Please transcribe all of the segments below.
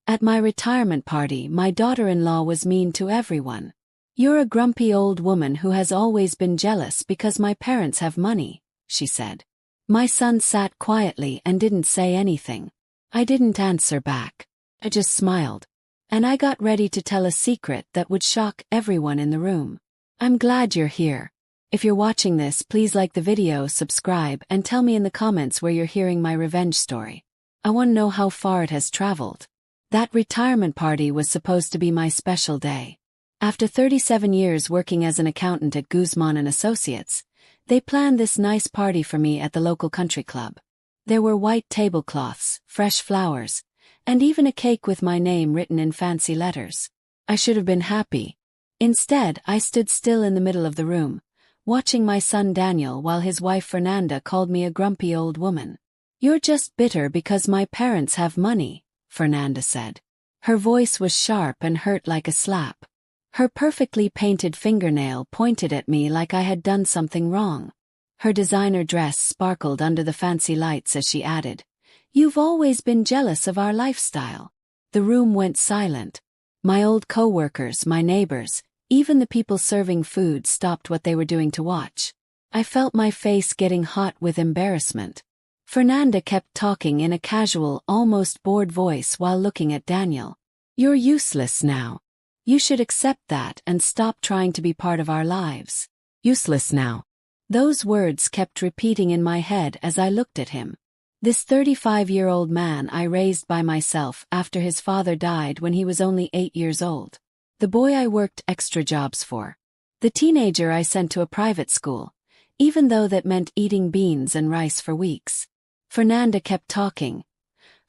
At my retirement party, my daughter-in-law was mean to everyone. "You're a grumpy old woman who has always been jealous because my parents have money," she said. My son sat quietly and didn't say anything. I didn't answer back. I just smiled. And I got ready to tell a secret that would shock everyone in the room. I'm glad you're here. If you're watching this, please like the video, subscribe, and tell me in the comments where you're hearing my revenge story. I want to know how far it has traveled. That retirement party was supposed to be my special day. After 37 years working as an accountant at Guzman & Associates, they planned this nice party for me at the local country club. There were white tablecloths, fresh flowers, and even a cake with my name written in fancy letters. I should have been happy. Instead, I stood still in the middle of the room, watching my son Daniel while his wife Fernanda called me a grumpy old woman. "You're just bitter because my parents have money," Fernanda said. Her voice was sharp and hurt like a slap. Her perfectly painted fingernail pointed at me like I had done something wrong. Her designer dress sparkled under the fancy lights as she added, "You've always been jealous of our lifestyle." The room went silent. My old co-workers, my neighbors, even the people serving food stopped what they were doing to watch. I felt my face getting hot with embarrassment. Fernanda kept talking in a casual, almost bored voice while looking at Daniel. "You're useless now. You should accept that and stop trying to be part of our lives. Useless now." Those words kept repeating in my head as I looked at him. This 35-year-old man I raised by myself after his father died when he was only 8 years old. The boy I worked extra jobs for. The teenager I sent to a private school, even though that meant eating beans and rice for weeks. Fernanda kept talking,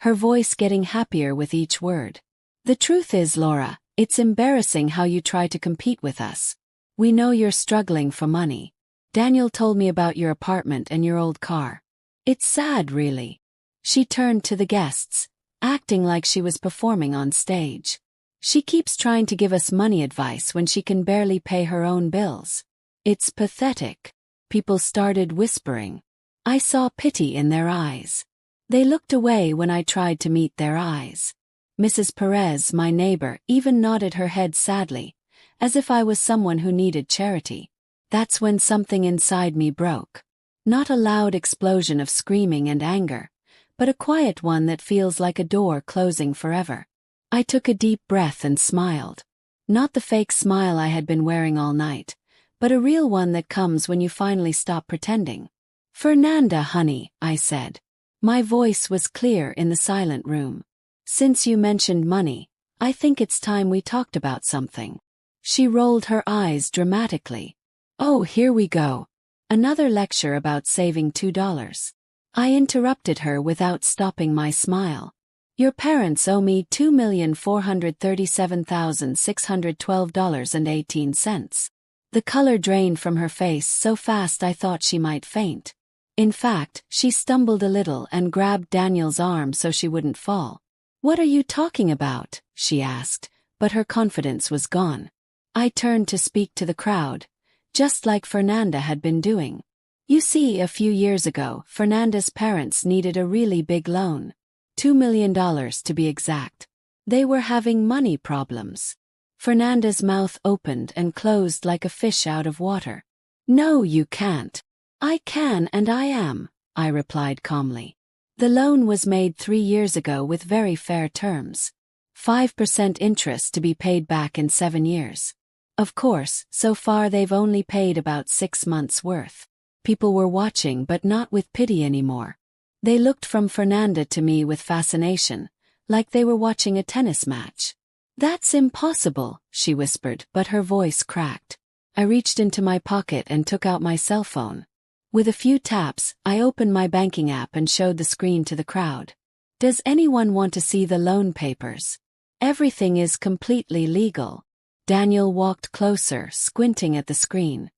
her voice getting happier with each word. "The truth is, Laura, it's embarrassing how you try to compete with us. We know you're struggling for money. Daniel told me about your apartment and your old car. It's sad, really." She turned to the guests, acting like she was performing on stage. "She keeps trying to give us money advice when she can barely pay her own bills. It's pathetic." People started whispering. I saw pity in their eyes. They looked away when I tried to meet their eyes. Mrs. Perez, my neighbor, even nodded her head sadly, as if I was someone who needed charity. That's when something inside me broke. Not a loud explosion of screaming and anger, but a quiet one that feels like a door closing forever. I took a deep breath and smiled. Not the fake smile I had been wearing all night, but a real one that comes when you finally stop pretending. "Fernanda, honey," I said. My voice was clear in the silent room. "Since you mentioned money, I think it's time we talked about something." She rolled her eyes dramatically. "Oh, here we go. Another lecture about saving $2. I interrupted her without stopping my smile. "Your parents owe me $2,437,612.18. The color drained from her face so fast I thought she might faint. In fact, she stumbled a little and grabbed Daniel's arm so she wouldn't fall. "What are you talking about?" she asked, but her confidence was gone. I turned to speak to the crowd, just like Fernanda had been doing. "You see, a few years ago, Fernanda's parents needed a really big loan. $2 million to be exact. They were having money problems." Fernanda's mouth opened and closed like a fish out of water. "No, you can't." "I can and I am," I replied calmly. "The loan was made 3 years ago with very fair terms. 5% interest to be paid back in 7 years. Of course, so far they've only paid about 6 months' worth." People were watching but not with pity anymore. They looked from Fernanda to me with fascination, like they were watching a tennis match. "That's impossible," she whispered, but her voice cracked. I reached into my pocket and took out my cell phone. With a few taps, I opened my banking app and showed the screen to the crowd. "Does anyone want to see the loan papers? Everything is completely legal." Daniel walked closer, squinting at the screen.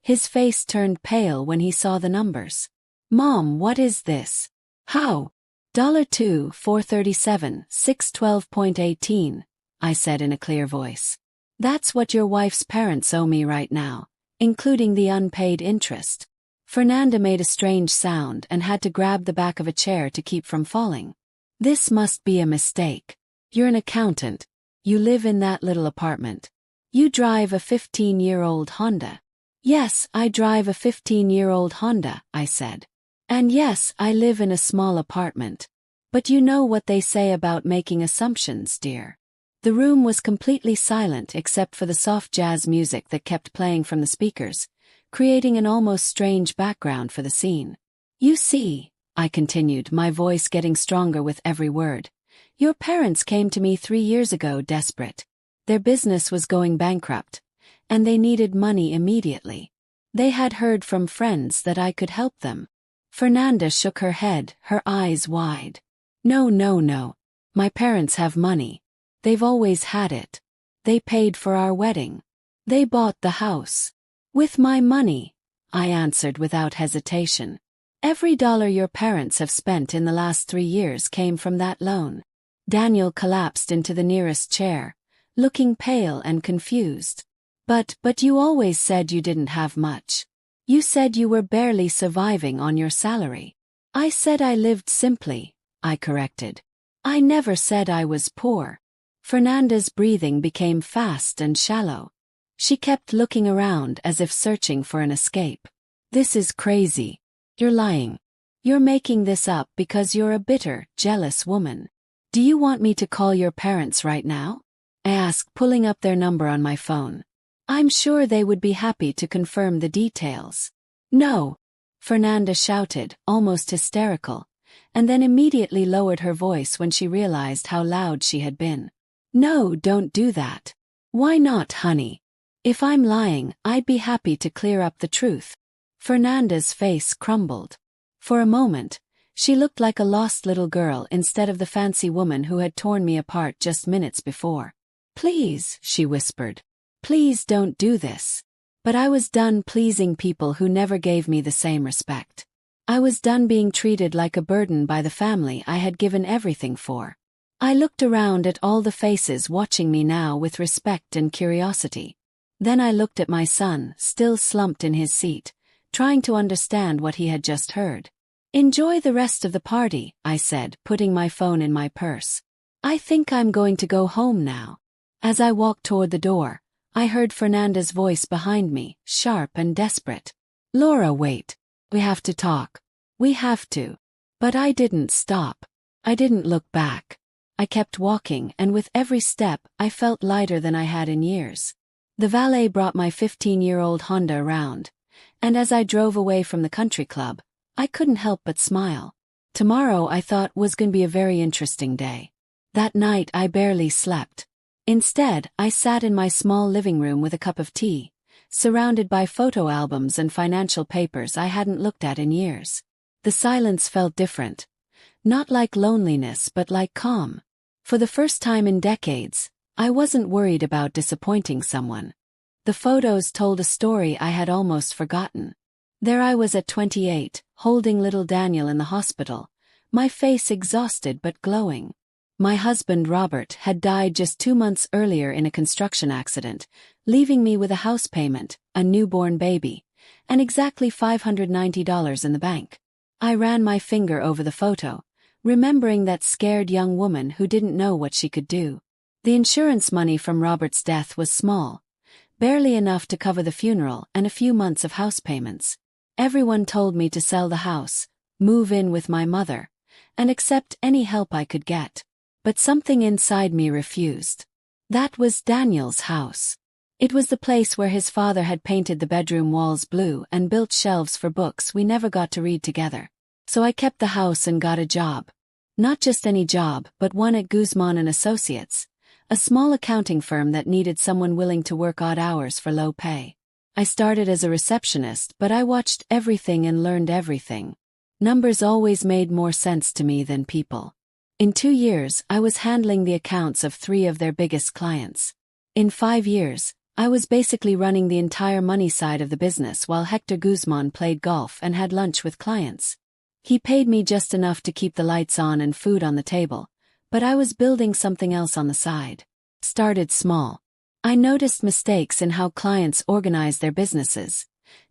His face turned pale when he saw the numbers. "Mom, what is this? How?" $2,437, 612.18, I said in a clear voice. "That's what your wife's parents owe me right now, including the unpaid interest." Fernanda made a strange sound and had to grab the back of a chair to keep from falling. "This must be a mistake. You're an accountant. You live in that little apartment. You drive a 15-year-old Honda. Yes, I drive a 15-year-old Honda, I said. And yes, I live in a small apartment. But you know what they say about making assumptions, dear. The room was completely silent except for the soft jazz music that kept playing from the speakers, creating an almost strange background for the scene. You see, I continued, my voice getting stronger with every word. Your parents came to me 3 years ago desperate. Their business was going bankrupt, and they needed money immediately. They had heard from friends that I could help them. Fernanda shook her head, her eyes wide. No, no, no. My parents have money. They've always had it. They paid for our wedding. They bought the house. With my money, I answered without hesitation. Every dollar your parents have spent in the last 3 years came from that loan. Daniel collapsed into the nearest chair, looking pale and confused. But you always said you didn't have much. You said you were barely surviving on your salary. I said I lived simply, I corrected. I never said I was poor. Fernanda's breathing became fast and shallow. She kept looking around as if searching for an escape. This is crazy. You're lying. You're making this up because you're a bitter, jealous woman. Do you want me to call your parents right now? I asked, pulling up their number on my phone. I'm sure they would be happy to confirm the details. No, Fernanda shouted, almost hysterical, and then immediately lowered her voice when she realized how loud she had been. No, don't do that. Why not, honey? If I'm lying, I'd be happy to clear up the truth. Fernanda's face crumbled. For a moment, she looked like a lost little girl instead of the fancy woman who had torn me apart just minutes before. Please, she whispered. Please don't do this. But I was done pleasing people who never gave me the same respect. I was done being treated like a burden by the family I had given everything for. I looked around at all the faces watching me now with respect and curiosity. Then I looked at my son, still slumped in his seat, trying to understand what he had just heard. Enjoy the rest of the party, I said, putting my phone in my purse. I think I'm going to go home now. As I walked toward the door, I heard Fernanda's voice behind me, sharp and desperate. Laura, wait. We have to talk. We have to. But I didn't stop. I didn't look back. I kept walking, and with every step, I felt lighter than I had in years. The valet brought my 15-year-old Honda around, and as I drove away from the country club, I couldn't help but smile. Tomorrow, I thought, was going to be a very interesting day. That night, I barely slept. Instead, I sat in my small living room with a cup of tea, surrounded by photo albums and financial papers I hadn't looked at in years. The silence felt different. Not like loneliness but like calm. For the first time in decades, I wasn't worried about disappointing someone. The photos told a story I had almost forgotten. There I was at 28, holding little Daniel in the hospital, my face exhausted but glowing. My husband Robert had died just 2 months earlier in a construction accident, leaving me with a house payment, a newborn baby, and exactly $590 in the bank. I ran my finger over the photo, remembering that scared young woman who didn't know what she could do. The insurance money from Robert's death was small, barely enough to cover the funeral and a few months of house payments. Everyone told me to sell the house, move in with my mother, and accept any help I could get. But something inside me refused. That was Daniel's house. It was the place where his father had painted the bedroom walls blue and built shelves for books we never got to read together. So I kept the house and got a job. Not just any job, but one at Guzman and Associates, a small accounting firm that needed someone willing to work odd hours for low pay. I started as a receptionist, but I watched everything and learned everything. Numbers always made more sense to me than people. In 2 years, I was handling the accounts of 3 of their biggest clients. In 5 years, I was basically running the entire money side of the business while Hector Guzman played golf and had lunch with clients. He paid me just enough to keep the lights on and food on the table, but I was building something else on the side. Started small. I noticed mistakes in how clients organized their businesses,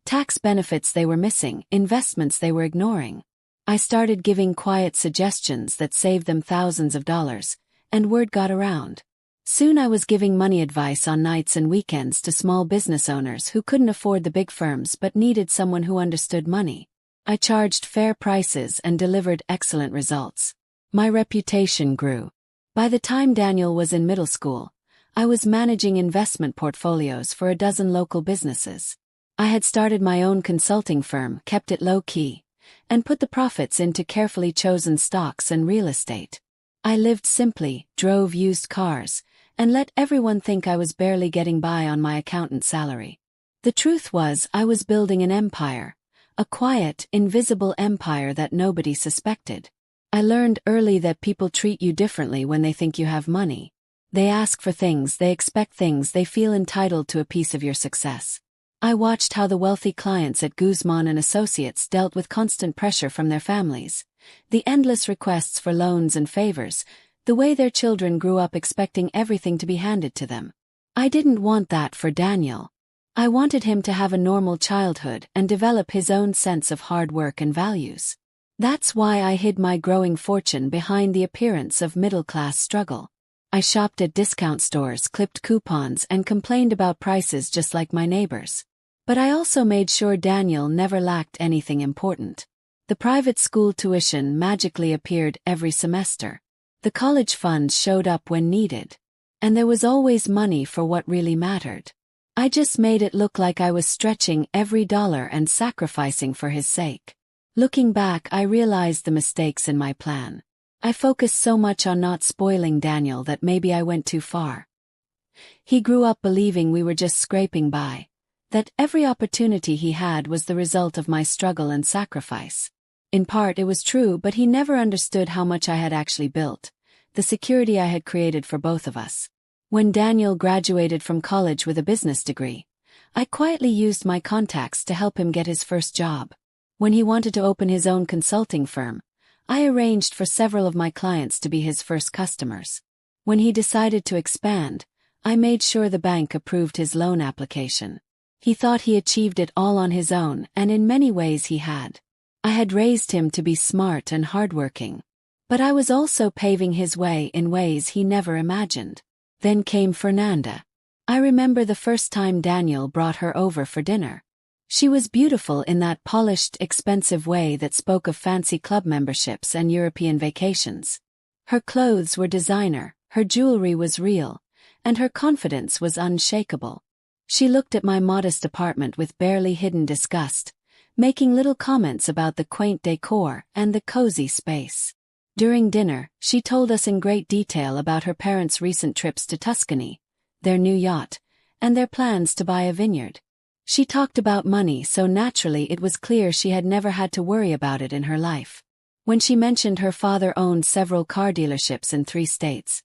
tax benefits they were missing, investments they were ignoring. I started giving quiet suggestions that saved them thousands of dollars, and word got around. Soon I was giving money advice on nights and weekends to small business owners who couldn't afford the big firms but needed someone who understood money. I charged fair prices and delivered excellent results. My reputation grew. By the time Daniel was in middle school, I was managing investment portfolios for a dozen local businesses. I had started my own consulting firm, kept it low-key, and put the profits into carefully chosen stocks and real estate. I lived simply, drove used cars, and let everyone think I was barely getting by on my accountant's salary. The truth was, I was building an empire, a quiet, invisible empire that nobody suspected. I learned early that people treat you differently when they think you have money. They ask for things, they expect things, they feel entitled to a piece of your success. I watched how the wealthy clients at Guzman and Associates dealt with constant pressure from their families, the endless requests for loans and favors, the way their children grew up expecting everything to be handed to them. I didn't want that for Daniel. I wanted him to have a normal childhood and develop his own sense of hard work and values. That's why I hid my growing fortune behind the appearance of middle-class struggle. I shopped at discount stores, clipped coupons, and complained about prices just like my neighbors. But I also made sure Daniel never lacked anything important. The private school tuition magically appeared every semester. The college funds showed up when needed. And there was always money for what really mattered. I just made it look like I was stretching every dollar and sacrificing for his sake. Looking back, I realized the mistakes in my plan. I focused so much on not spoiling Daniel that maybe I went too far. He grew up believing we were just scraping by, that every opportunity he had was the result of my struggle and sacrifice. In part it was true, but he never understood how much I had actually built, the security I had created for both of us. When Daniel graduated from college with a business degree, I quietly used my contacts to help him get his first job. When he wanted to open his own consulting firm, I arranged for several of my clients to be his first customers. When he decided to expand, I made sure the bank approved his loan application. He thought he achieved it all on his own, and in many ways he had. I had raised him to be smart and hardworking. But I was also paving his way in ways he never imagined. Then came Fernanda. I remember the first time Daniel brought her over for dinner. She was beautiful in that polished, expensive way that spoke of fancy club memberships and European vacations. Her clothes were designer, her jewelry was real, and her confidence was unshakable. She looked at my modest apartment with barely hidden disgust, making little comments about the quaint decor and the cozy space. During dinner, she told us in great detail about her parents' recent trips to Tuscany, their new yacht, and their plans to buy a vineyard. She talked about money so naturally it was clear she had never had to worry about it in her life. When she mentioned her father owned several car dealerships in 3 states,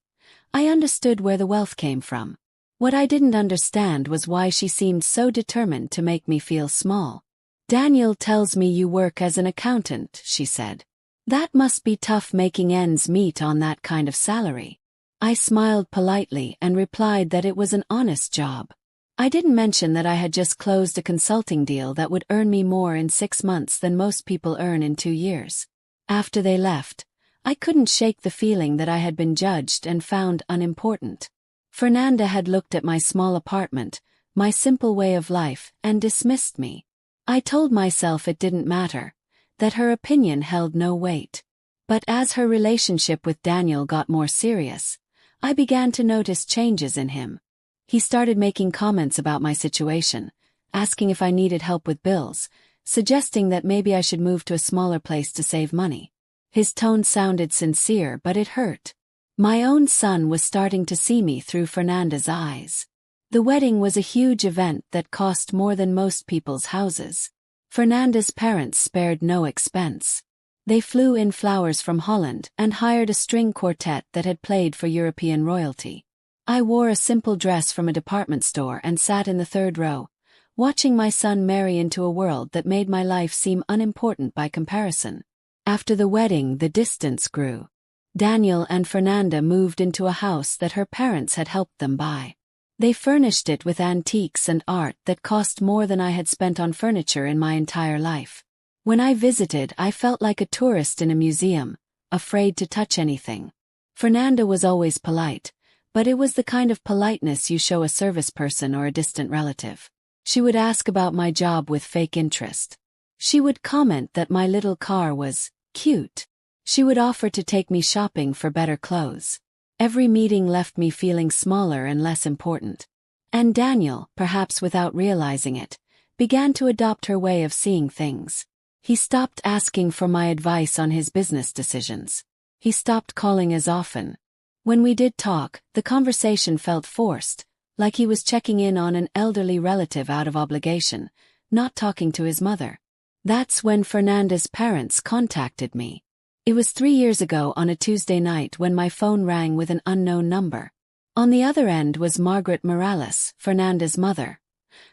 I understood where the wealth came from. What I didn't understand was why she seemed so determined to make me feel small. "Daniel tells me you work as an accountant," she said. "That must be tough making ends meet on that kind of salary." I smiled politely and replied that it was an honest job. I didn't mention that I had just closed a consulting deal that would earn me more in 6 months than most people earn in 2 years. After they left, I couldn't shake the feeling that I had been judged and found unimportant. Fernanda had looked at my small apartment, my simple way of life, and dismissed me. I told myself it didn't matter, that her opinion held no weight. But as her relationship with Daniel got more serious, I began to notice changes in him. He started making comments about my situation, asking if I needed help with bills, suggesting that maybe I should move to a smaller place to save money. His tone sounded sincere, but it hurt. My own son was starting to see me through Fernanda's eyes. The wedding was a huge event that cost more than most people's houses. Fernanda's parents spared no expense. They flew in flowers from Holland and hired a string quartet that had played for European royalty. I wore a simple dress from a department store and sat in the 3rd row, watching my son marry into a world that made my life seem unimportant by comparison. After the wedding, the distance grew. Daniel and Fernanda moved into a house that her parents had helped them buy. They furnished it with antiques and art that cost more than I had spent on furniture in my entire life. When I visited, I felt like a tourist in a museum, afraid to touch anything. Fernanda was always polite, but it was the kind of politeness you show a service person or a distant relative. She would ask about my job with fake interest. She would comment that my little car was cute. She would offer to take me shopping for better clothes. Every meeting left me feeling smaller and less important. And Daniel, perhaps without realizing it, began to adopt her way of seeing things. He stopped asking for my advice on his business decisions. He stopped calling as often. When we did talk, the conversation felt forced, like he was checking in on an elderly relative out of obligation, not talking to his mother. That's when Fernanda's parents contacted me. It was 3 years ago on a Tuesday night when my phone rang with an unknown number. On the other end was Margaret Morales, Fernanda's mother.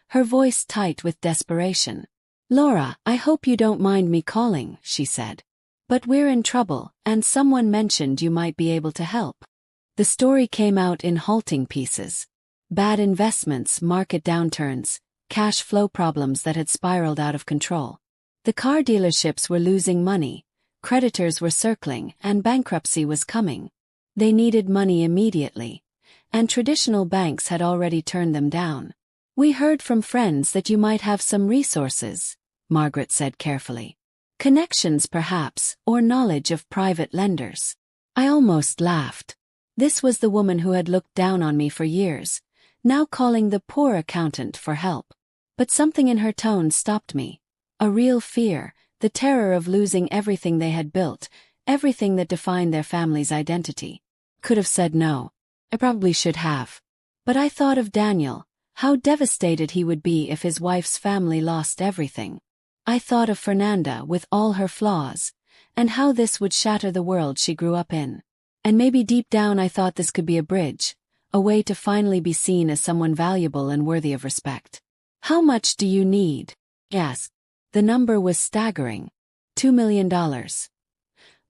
Her voice tight with desperation. "Laura, I hope you don't mind me calling," she said. "But we're in trouble, and someone mentioned you might be able to help." The story came out in halting pieces. Bad investments, market downturns, cash flow problems that had spiraled out of control. The car dealerships were losing money, creditors were circling, and bankruptcy was coming. They needed money immediately, and traditional banks had already turned them down. "We heard from friends that you might have some resources," Margaret said carefully. "Connections perhaps, or knowledge of private lenders." I almost laughed. This was the woman who had looked down on me for years, now calling the poor accountant for help. But something in her tone stopped me. A real fear, the terror of losing everything they had built, everything that defined their family's identity. Could have said no. I probably should have. But I thought of Daniel, how devastated he would be if his wife's family lost everything. I thought of Fernanda with all her flaws, and how this would shatter the world she grew up in. And maybe deep down I thought this could be a bridge, a way to finally be seen as someone valuable and worthy of respect. "How much do you need?" I asked. The number was staggering. $2 million.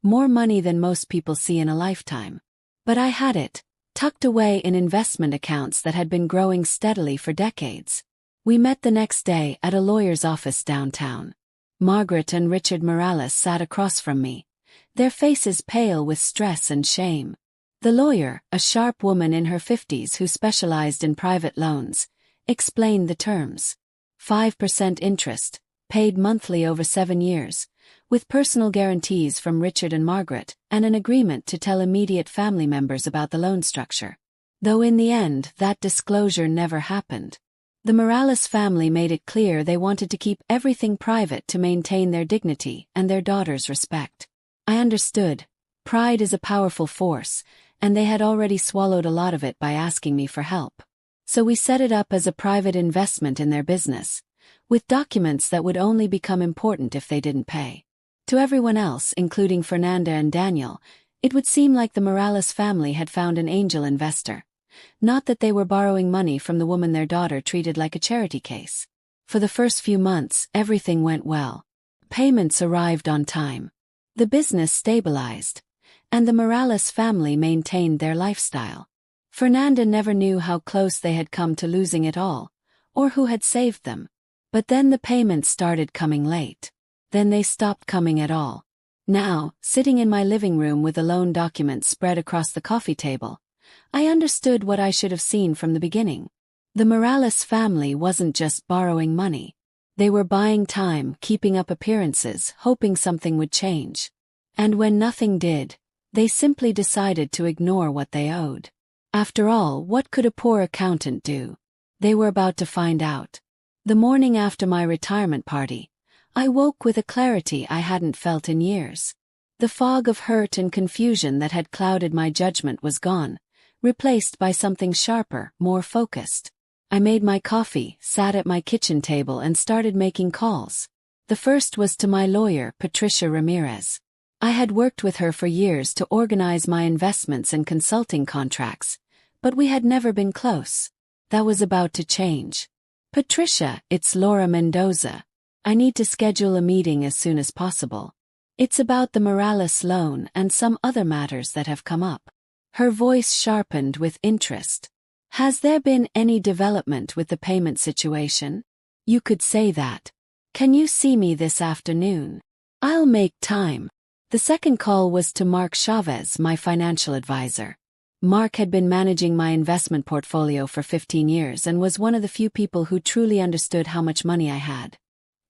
More money than most people see in a lifetime. But I had it, tucked away in investment accounts that had been growing steadily for decades. We met the next day at a lawyer's office downtown. Margaret and Richard Morales sat across from me, their faces pale with stress and shame. The lawyer, a sharp woman in her 50s who specialized in private loans, explained the terms. 5% interest, paid monthly over 7 years, with personal guarantees from Richard and Margaret, and an agreement to tell immediate family members about the loan structure. Though in the end, that disclosure never happened. The Morales family made it clear they wanted to keep everything private to maintain their dignity and their daughter's respect. I understood. Pride is a powerful force, and they had already swallowed a lot of it by asking me for help. So we set it up as a private investment in their business, with documents that would only become important if they didn't pay. To everyone else, including Fernanda and Daniel, it would seem like the Morales family had found an angel investor. Not that they were borrowing money from the woman their daughter treated like a charity case. For the first few months, everything went well. Payments arrived on time. The business stabilized, and the Morales family maintained their lifestyle. Fernanda never knew how close they had come to losing it all, or who had saved them. But then the payments started coming late. Then they stopped coming at all. Now, sitting in my living room with the loan documents spread across the coffee table, I understood what I should have seen from the beginning. The Morales family wasn't just borrowing money. They were buying time, keeping up appearances, hoping something would change. And when nothing did, they simply decided to ignore what they owed. After all, what could a poor accountant do? They were about to find out. The morning after my retirement party, I woke with a clarity I hadn't felt in years. The fog of hurt and confusion that had clouded my judgment was gone, replaced by something sharper, more focused. I made my coffee, sat at my kitchen table and started making calls. The first was to my lawyer, Patricia Ramirez. I had worked with her for years to organize my investments and consulting contracts, but we had never been close. That was about to change. "Patricia, it's Laura Mendoza. I need to schedule a meeting as soon as possible. It's about the Morales loan and some other matters that have come up." Her voice sharpened with interest. "Has there been any development with the payment situation?" "You could say that. Can you see me this afternoon?" "I'll make time." The second call was to Mark Chavez, my financial advisor. Mark had been managing my investment portfolio for 15 years and was one of the few people who truly understood how much money I had.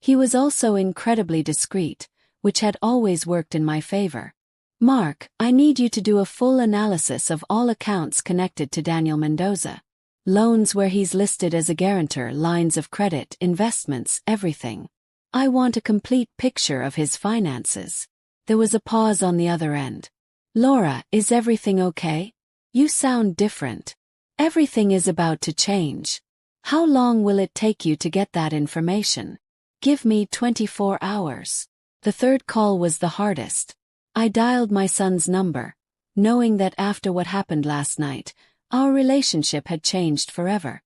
He was also incredibly discreet, which had always worked in my favor. Mark, I need you to do a full analysis of all accounts connected to Daniel Mendoza. Loans where he's listed as a guarantor, lines of credit, investments, everything. I want a complete picture of his finances. There was a pause on the other end. Laura, is everything okay? You sound different. Everything is about to change. How long will it take you to get that information? Give me 24 hours. The third call was the hardest. I dialed my son's number, knowing that after what happened last night, our relationship had changed forever.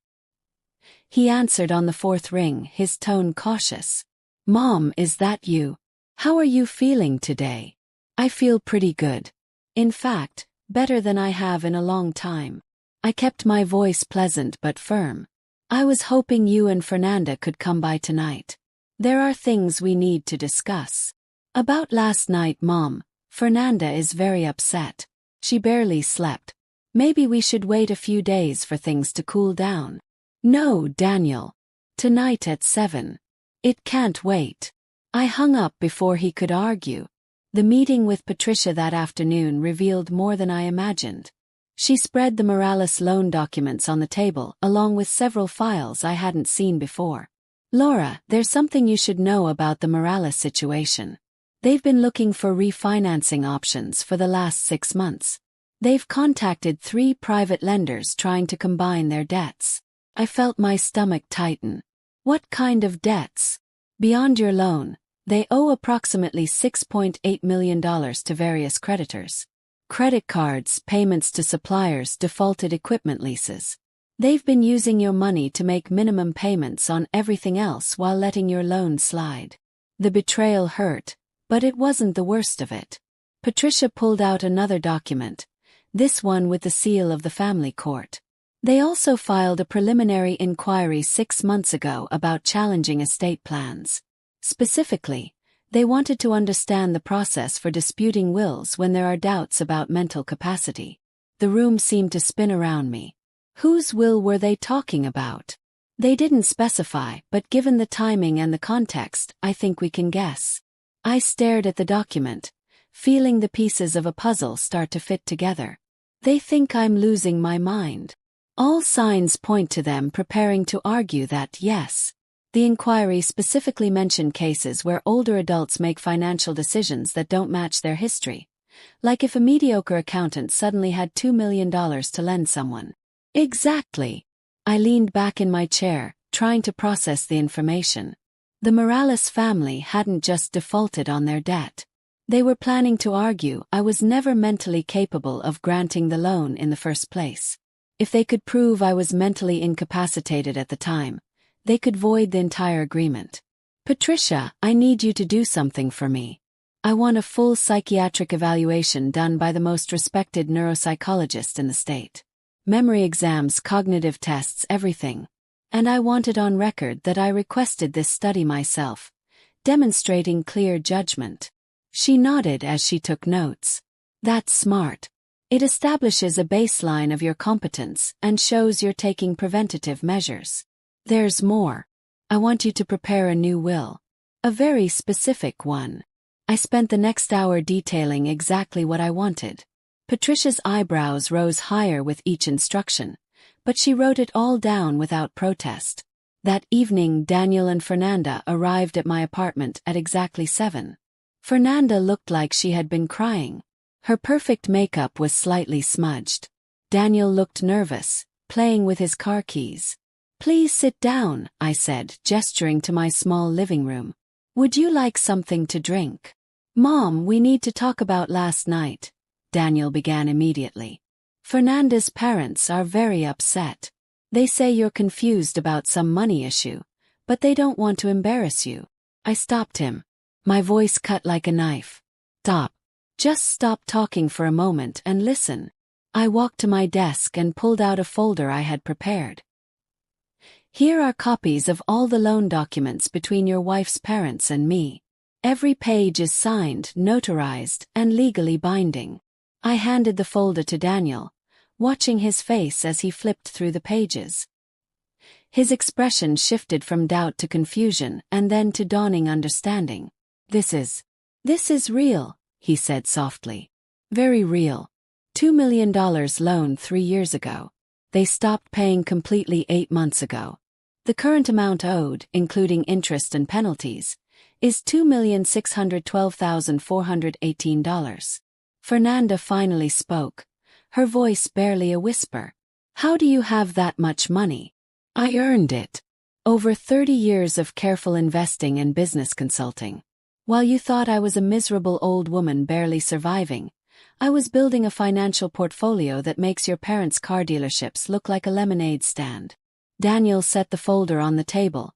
He answered on the fourth ring, his tone cautious. Mom, is that you? How are you feeling today? I feel pretty good. In fact, better than I have in a long time. I kept my voice pleasant but firm. I was hoping you and Fernanda could come by tonight. There are things we need to discuss. About last night, Mom. Fernanda is very upset. She barely slept. Maybe we should wait a few days for things to cool down. No, Daniel. Tonight at 7. It can't wait. I hung up before he could argue. The meeting with Patricia that afternoon revealed more than I imagined. She spread the Morales loan documents on the table along with several files I hadn't seen before. Laura, there's something you should know about the Morales situation. They've been looking for refinancing options for the last 6 months. They've contacted 3 private lenders trying to combine their debts. I felt my stomach tighten. What kind of debts? Beyond your loan, they owe approximately $6.8 million to various creditors. Credit cards, payments to suppliers, defaulted equipment leases. They've been using your money to make minimum payments on everything else while letting your loan slide. The betrayal hurt, but it wasn't the worst of it. Patricia pulled out another document, this one with the seal of the family court. They also filed a preliminary inquiry 6 months ago about challenging estate plans. Specifically, they wanted to understand the process for disputing wills when there are doubts about mental capacity. The room seemed to spin around me. Whose will were they talking about? They didn't specify, but given the timing and the context, I think we can guess. I stared at the document, feeling the pieces of a puzzle start to fit together. They think I'm losing my mind. All signs point to them preparing to argue that, yes. The inquiry specifically mentioned cases where older adults make financial decisions that don't match their history. Like if a mediocre accountant suddenly had $2 million to lend someone. Exactly. I leaned back in my chair, trying to process the information. The Morales family hadn't just defaulted on their debt. They were planning to argue I was never mentally capable of granting the loan in the first place. If they could prove I was mentally incapacitated at the time, they could void the entire agreement. Patricia, I need you to do something for me. I want a full psychiatric evaluation done by the most respected neuropsychologist in the state. Memory exams, cognitive tests, everything. And I wanted on record that I requested this study myself, demonstrating clear judgment. She nodded as she took notes. That's smart. It establishes a baseline of your competence and shows you're taking preventative measures. There's more. I want you to prepare a new will. A very specific one. I spent the next hour detailing exactly what I wanted. Patricia's eyebrows rose higher with each instruction, but she wrote it all down without protest. That evening, Daniel and Fernanda arrived at my apartment at exactly 7. Fernanda looked like she had been crying. Her perfect makeup was slightly smudged. Daniel looked nervous, playing with his car keys. Please sit down, I said, gesturing to my small living room. Would you like something to drink? Mom, we need to talk about last night, Daniel began immediately. Fernanda's parents are very upset. They say you're confused about some money issue, but they don't want to embarrass you. I stopped him. My voice cut like a knife. Stop. Just stop talking for a moment and listen. I walked to my desk and pulled out a folder I had prepared. Here are copies of all the loan documents between your wife's parents and me. Every page is signed, notarized, and legally binding. I handed the folder to Daniel, watching his face as he flipped through the pages. His expression shifted from doubt to confusion and then to dawning understanding. This is real, he said softly. Very real. $2 million loan 3 years ago. They stopped paying completely 8 months ago. The current amount owed, including interest and penalties, is $2,612,418. Fernanda finally spoke, her voice barely a whisper. How do you have that much money? I earned it. Over 30 years of careful investing and business consulting. While you thought I was a miserable old woman barely surviving, I was building a financial portfolio that makes your parents' car dealerships look like a lemonade stand. Daniel set the folder on the table,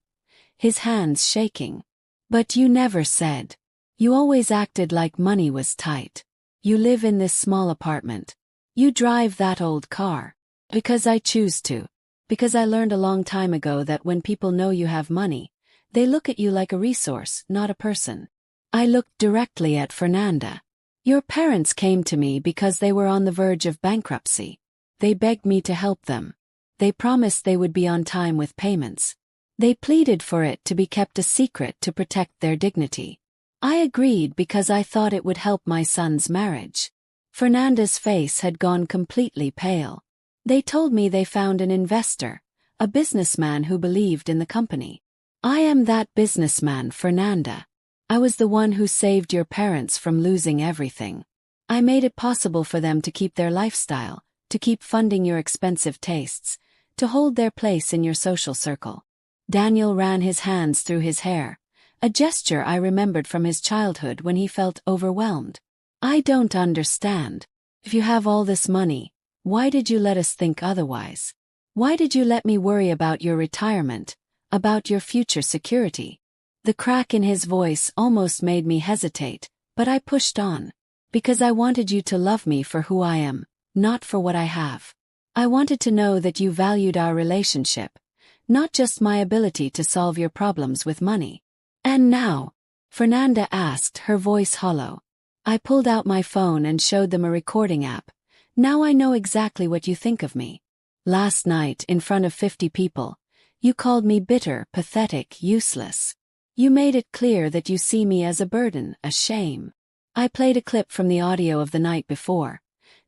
his hands shaking. But you never said. You always acted like money was tight. You live in this small apartment. You drive that old car. Because I choose to. Because I learned a long time ago that when people know you have money, they look at you like a resource, not a person. I looked directly at Fernanda. Your parents came to me because they were on the verge of bankruptcy. They begged me to help them. They promised they would be on time with payments. They pleaded for it to be kept a secret to protect their dignity. I agreed because I thought it would help my son's marriage. Fernanda's face had gone completely pale. They told me they found an investor, a businessman who believed in the company. I am that businessman, Fernanda. I was the one who saved your parents from losing everything. I made it possible for them to keep their lifestyle, to keep funding your expensive tastes, to hold their place in your social circle. Daniel ran his hands through his hair, a gesture I remembered from his childhood when he felt overwhelmed. I don't understand. If you have all this money, why did you let us think otherwise? Why did you let me worry about your retirement, about your future security? The crack in his voice almost made me hesitate, but I pushed on. Because I wanted you to love me for who I am, not for what I have. I wanted to know that you valued our relationship, not just my ability to solve your problems with money. And now? Fernanda asked, her voice hollow. I pulled out my phone and showed them a recording app. Now I know exactly what you think of me. Last night, in front of 50 people, you called me bitter, pathetic, useless. You made it clear that you see me as a burden, a shame. I played a clip from the audio of the night before,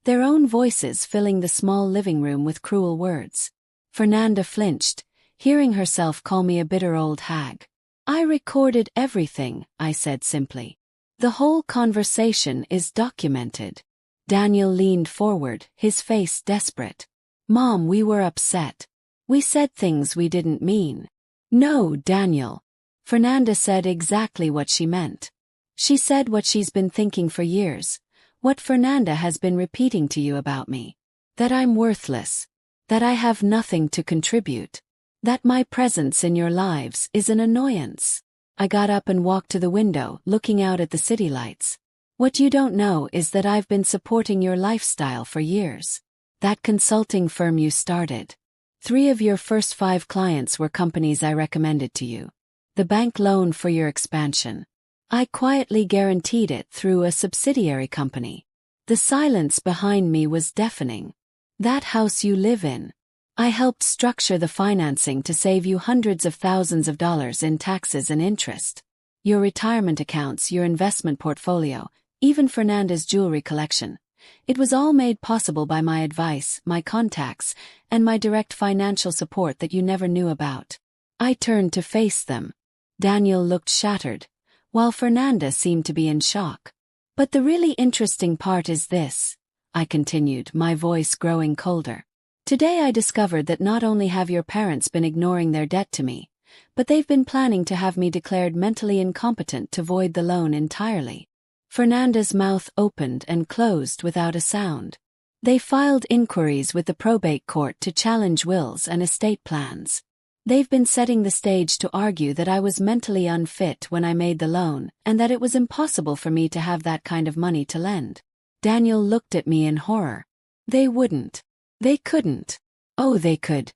their own voices filling the small living room with cruel words. Fernanda flinched, hearing herself call me a bitter old hag. I recorded everything, I said simply. The whole conversation is documented. Daniel leaned forward, his face desperate. Mom, we were upset. We said things we didn't mean. No, Daniel. Fernanda said exactly what she meant. She said what she's been thinking for years, what Fernanda has been repeating to you about me. That I'm worthless. That I have nothing to contribute. That my presence in your lives is an annoyance. I got up and walked to the window, looking out at the city lights. What you don't know is that I've been supporting your lifestyle for years. That consulting firm you started. 3 of your first 5 clients were companies I recommended to you. The bank loan for your expansion. I quietly guaranteed it through a subsidiary company. The silence behind me was deafening. That house you live in. I helped structure the financing to save you hundreds of thousands of dollars in taxes and interest. Your retirement accounts, your investment portfolio, even Fernanda's jewelry collection. It was all made possible by my advice, my contacts, and my direct financial support that you never knew about. I turned to face them. Daniel looked shattered, while Fernanda seemed to be in shock. But the really interesting part is this, I continued, my voice growing colder. Today I discovered that not only have your parents been ignoring their debt to me, but they've been planning to have me declared mentally incompetent to void the loan entirely. Fernanda's mouth opened and closed without a sound. They filed inquiries with the probate court to challenge wills and estate plans. They've been setting the stage to argue that I was mentally unfit when I made the loan and that it was impossible for me to have that kind of money to lend. Daniel looked at me in horror. They wouldn't. They couldn't. Oh, they could.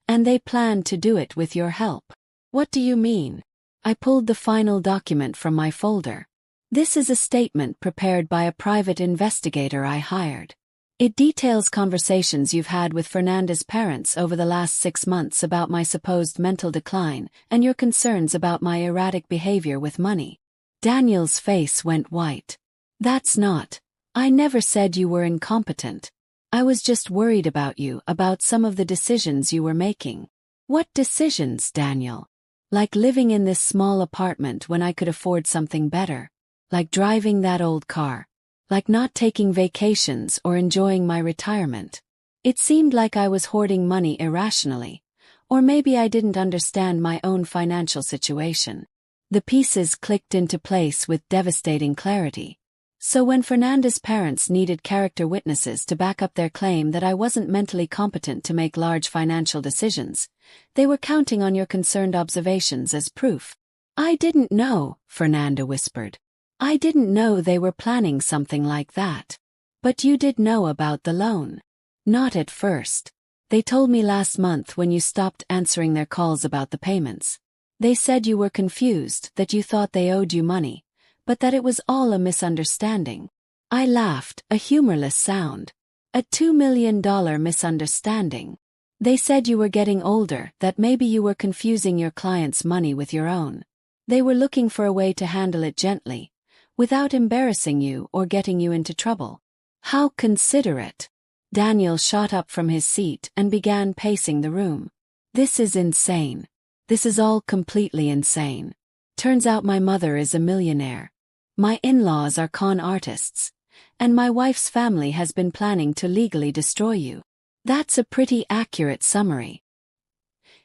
And they planned to do it with your help. What do you mean? I pulled the final document from my folder. This is a statement prepared by a private investigator I hired. It details conversations you've had with Fernanda's parents over the last 6 months about my supposed mental decline and your concerns about my erratic behavior with money. Daniel's face went white. That's not. I never said you were incompetent. I was just worried about you, about some of the decisions you were making. What decisions, Daniel? Like living in this small apartment when I could afford something better. Like driving that old car. Like not taking vacations or enjoying my retirement. It seemed like I was hoarding money irrationally. Or maybe I didn't understand my own financial situation. The pieces clicked into place with devastating clarity. So when Fernanda's parents needed character witnesses to back up their claim that I wasn't mentally competent to make large financial decisions, they were counting on your concerned observations as proof. I didn't know, Fernanda whispered. I didn't know they were planning something like that. But you did know about the loan. Not at first. They told me last month when you stopped answering their calls about the payments. They said you were confused, that you thought they owed you money, but that it was all a misunderstanding. I laughed, a humorless sound. A $2 million misunderstanding. They said you were getting older, that maybe you were confusing your client's money with your own. They were looking for a way to handle it gently, without embarrassing you or getting you into trouble. How considerate. Daniel shot up from his seat and began pacing the room. This is insane. This is all completely insane. Turns out my mother is a millionaire. My in-laws are con artists. And my wife's family has been planning to legally destroy you. That's a pretty accurate summary.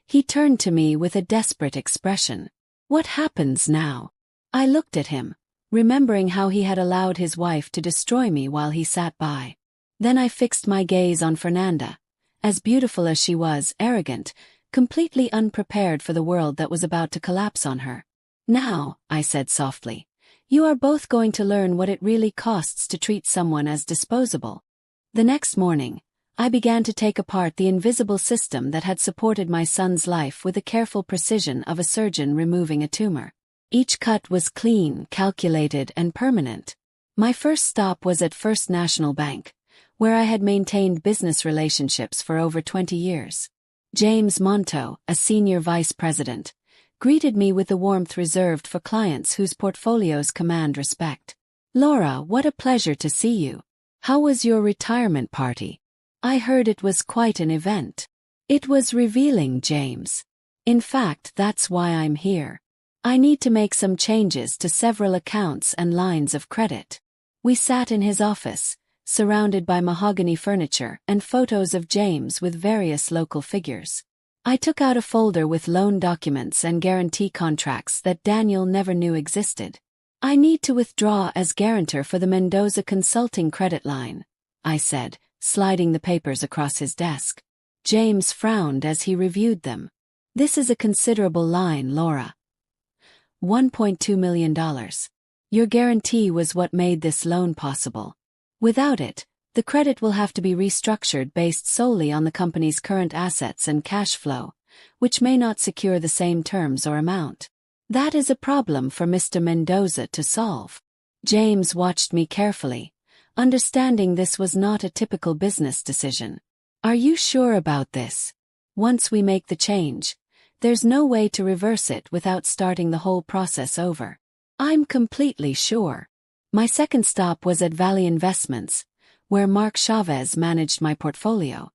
He turned to me with a desperate expression. What happens now? I looked at him, remembering how he had allowed his wife to destroy me while he sat by. Then I fixed my gaze on Fernanda. As beautiful as she was, arrogant, completely unprepared for the world that was about to collapse on her. Now, I said softly, you are both going to learn what it really costs to treat someone as disposable. The next morning, I began to take apart the invisible system that had supported my son's life with the careful precision of a surgeon removing a tumor. Each cut was clean, calculated, and permanent. My first stop was at First National Bank, where I had maintained business relationships for over 20 years. James Monto, a senior vice president, greeted me with the warmth reserved for clients whose portfolios command respect. Laura, what a pleasure to see you. How was your retirement party? I heard it was quite an event. It was revealing, James. In fact, that's why I'm here. I need to make some changes to several accounts and lines of credit. We sat in his office, surrounded by mahogany furniture and photos of James with various local figures. I took out a folder with loan documents and guarantee contracts that Daniel never knew existed. I need to withdraw as guarantor for the Mendoza Consulting credit line, I said, sliding the papers across his desk. James frowned as he reviewed them. This is a considerable line, Laura. $1.2 million. Your guarantee was what made this loan possible. Without it, the credit will have to be restructured based solely on the company's current assets and cash flow, which may not secure the same terms or amount. That is a problem for Mr. Mendoza to solve. James watched me carefully, understanding this was not a typical business decision. Are you sure about this? Once we make the change, there's no way to reverse it without starting the whole process over. I'm completely sure. My second stop was at Valley Investments, where Mark Chavez managed my portfolio.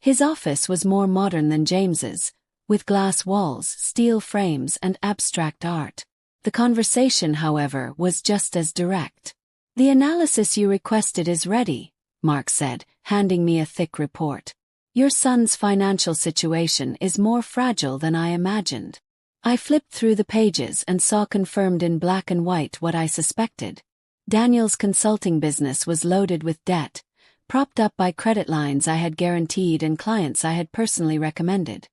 His office was more modern than James's, with glass walls, steel frames, and abstract art. The conversation, however, was just as direct. The analysis you requested is ready, Mark said, handing me a thick report. Your son's financial situation is more fragile than I imagined. I flipped through the pages and saw confirmed in black and white what I suspected. Daniel's consulting business was loaded with debt, propped up by credit lines I had guaranteed and clients I had personally recommended.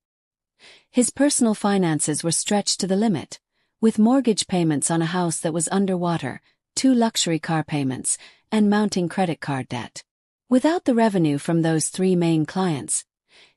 His personal finances were stretched to the limit, with mortgage payments on a house that was underwater, 2 luxury car payments, and mounting credit card debt. Without the revenue from those 3 main clients,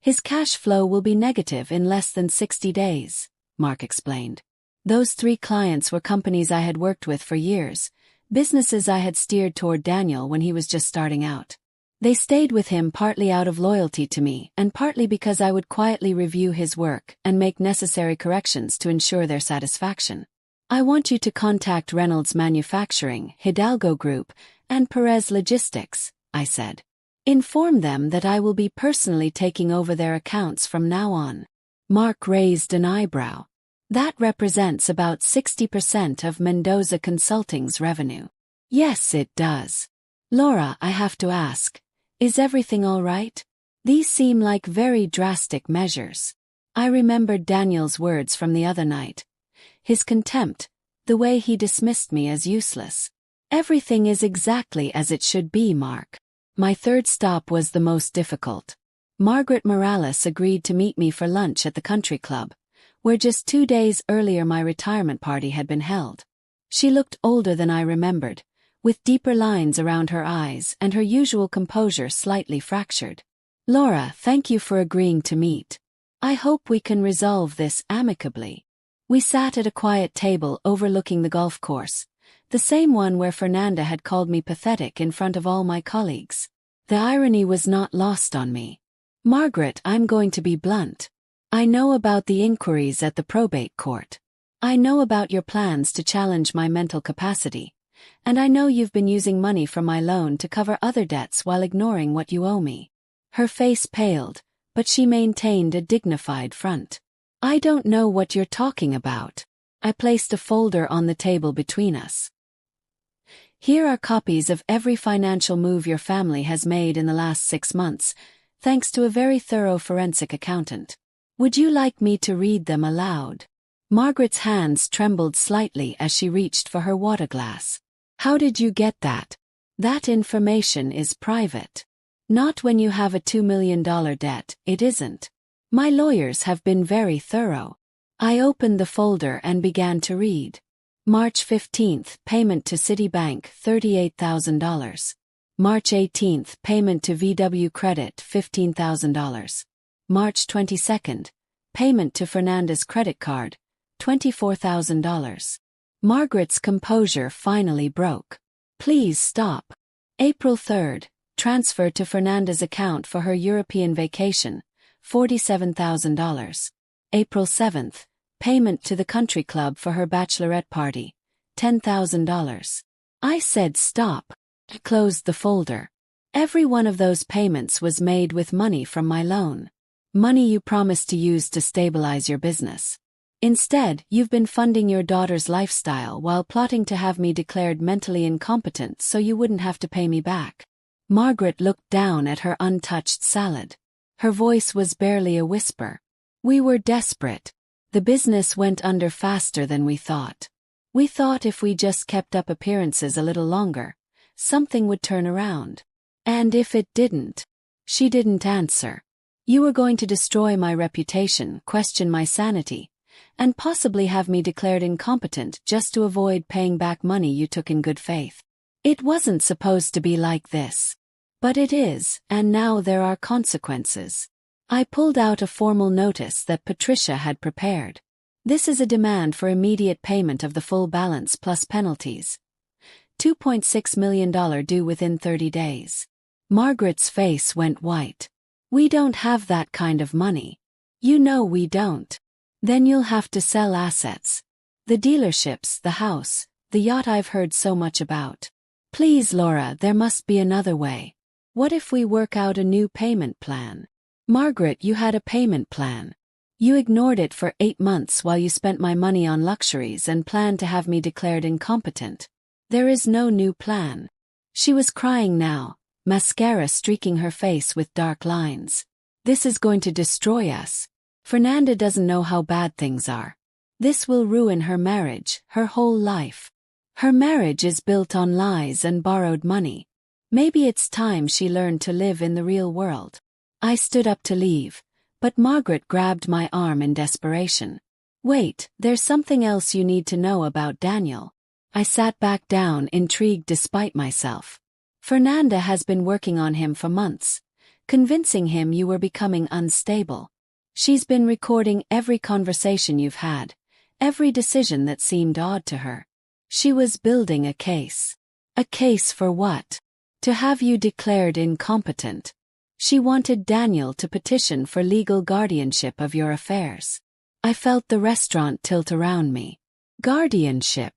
his cash flow will be negative in less than 60 days, Mark explained. Those 3 clients were companies I had worked with for years, businesses I had steered toward Daniel when he was just starting out. They stayed with him partly out of loyalty to me and partly because I would quietly review his work and make necessary corrections to ensure their satisfaction. I want you to contact Reynolds Manufacturing, Hidalgo Group, and Perez Logistics, I said. Inform them that I will be personally taking over their accounts from now on. Mark raised an eyebrow. That represents about 60% of Mendoza Consulting's revenue. Yes, it does. Laura, I have to ask, is everything all right? These seem like very drastic measures. I remembered Daniel's words from the other night. His contempt, the way he dismissed me as useless. Everything is exactly as it should be, Mark. My third stop was the most difficult. Margaret Morales agreed to meet me for lunch at the country club, where just 2 days earlier my retirement party had been held. She looked older than I remembered, with deeper lines around her eyes and her usual composure slightly fractured. Laura, thank you for agreeing to meet. I hope we can resolve this amicably. We sat at a quiet table overlooking the golf course, the same one where Fernanda had called me pathetic in front of all my colleagues. The irony was not lost on me. Margaret, I'm going to be blunt. I know about the inquiries at the probate court. I know about your plans to challenge my mental capacity. And I know you've been using money from my loan to cover other debts while ignoring what you owe me. Her face paled, but she maintained a dignified front. I don't know what you're talking about. I placed a folder on the table between us. Here are copies of every financial move your family has made in the last 6 months, thanks to a very thorough forensic accountant. Would you like me to read them aloud? Margaret's hands trembled slightly as she reached for her water glass. How did you get that? That information is private. Not when you have a $2 million debt, it isn't. My lawyers have been very thorough. I opened the folder and began to read. March 15th, payment to Citibank, $38,000. March 18th, payment to VW Credit, $15,000. March 22nd, payment to Fernanda's credit card, $24,000. Margaret's composure finally broke. Please stop. April 3rd, transfer to Fernanda's account for her European vacation, $47,000. April 7th, payment to the country club for her bachelorette party, $10,000. I said stop. I closed the folder. Every one of those payments was made with money from my loan. Money you promised to use to stabilize your business. Instead, you've been funding your daughter's lifestyle while plotting to have me declared mentally incompetent so you wouldn't have to pay me back. Margaret looked down at her untouched salad. Her voice was barely a whisper. We were desperate. The business went under faster than we thought. We thought if we just kept up appearances a little longer, something would turn around. And if it didn't? She didn't answer. You were going to destroy my reputation, question my sanity, and possibly have me declared incompetent just to avoid paying back money you took in good faith. It wasn't supposed to be like this. But it is, and now there are consequences. I pulled out a formal notice that Patricia had prepared. This is a demand for immediate payment of the full balance plus penalties. $2.6 million due within 30 days. Margaret's face went white. We don't have that kind of money. You know we don't. Then you'll have to sell assets. The dealerships, the house, the yacht I've heard so much about. Please, Laura, there must be another way. What if we work out a new payment plan? Margaret, you had a payment plan. You ignored it for 8 months while you spent my money on luxuries and planned to have me declared incompetent. There is no new plan. She was crying now, mascara streaking her face with dark lines. This is going to destroy us. Fernanda doesn't know how bad things are. This will ruin her marriage, her whole life. Her marriage is built on lies and borrowed money. Maybe it's time she learned to live in the real world. I stood up to leave, but Margaret grabbed my arm in desperation. Wait, there's something else you need to know about Daniel. I sat back down, intrigued despite myself. Fernanda has been working on him for months, convincing him you were becoming unstable. She's been recording every conversation you've had, every decision that seemed odd to her. She was building a case. A case for what? To have you declared incompetent. She wanted Daniel to petition for legal guardianship of your affairs. I felt the restaurant tilt around me. Guardianship.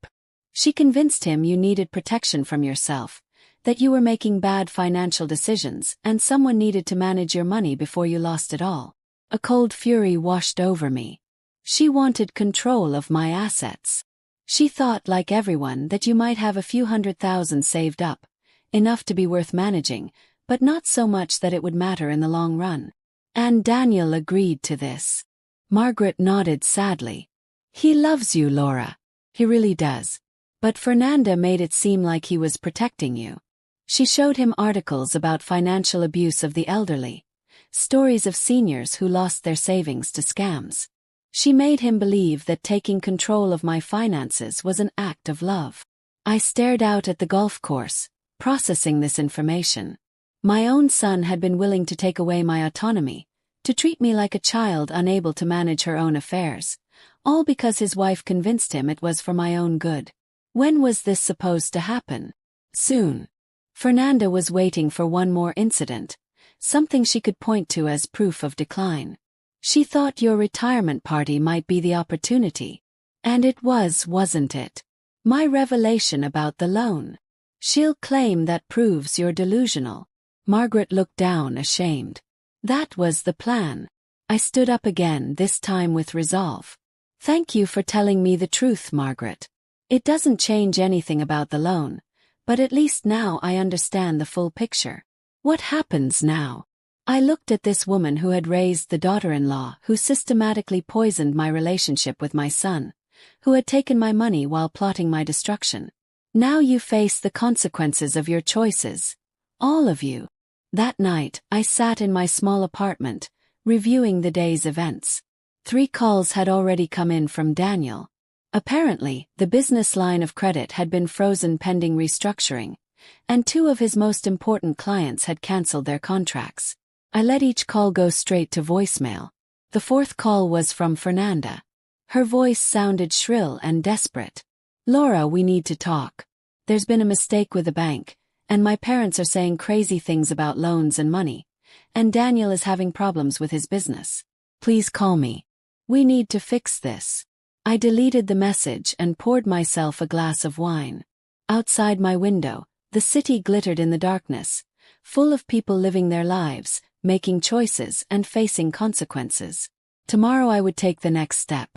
She convinced him you needed protection from yourself, that you were making bad financial decisions and someone needed to manage your money before you lost it all. A cold fury washed over me. She wanted control of my assets. She thought, like everyone, that you might have a few $100,000 saved up, enough to be worth managing, but not so much that it would matter in the long run. And Daniel agreed to this. Margaret nodded sadly. He loves you, Laura. He really does. But Fernanda made it seem like he was protecting you. She showed him articles about financial abuse of the elderly, stories of seniors who lost their savings to scams. She made him believe that taking control of my finances was an act of love. I stared out at the golf course, processing this information. My own son had been willing to take away my autonomy, to treat me like a child unable to manage her own affairs, all because his wife convinced him it was for my own good. When was this supposed to happen? Soon. Fernanda was waiting for one more incident, something she could point to as proof of decline. She thought your retirement party might be the opportunity. And it was, wasn't it? My revelation about the loan. She'll claim that proves you're delusional. Margaret looked down, ashamed. That was the plan. I stood up again, this time with resolve. Thank you for telling me the truth, Margaret. It doesn't change anything about the loan, but at least now I understand the full picture. What happens now? I looked at this woman who had raised the daughter-in-law who systematically poisoned my relationship with my son, who had taken my money while plotting my destruction. Now you face the consequences of your choices. All of you. That night, I sat in my small apartment, reviewing the day's events. 3 calls had already come in from Daniel. Apparently, the business line of credit had been frozen pending restructuring, and 2 of his most important clients had cancelled their contracts. I let each call go straight to voicemail. The 4th call was from Fernanda. Her voice sounded shrill and desperate. Laura, we need to talk. There's been a mistake with the bank, and my parents are saying crazy things about loans and money, and Daniel is having problems with his business. Please call me. We need to fix this. I deleted the message and poured myself a glass of wine. Outside my window, the city glittered in the darkness, full of people living their lives, making choices and facing consequences. Tomorrow I would take the next step.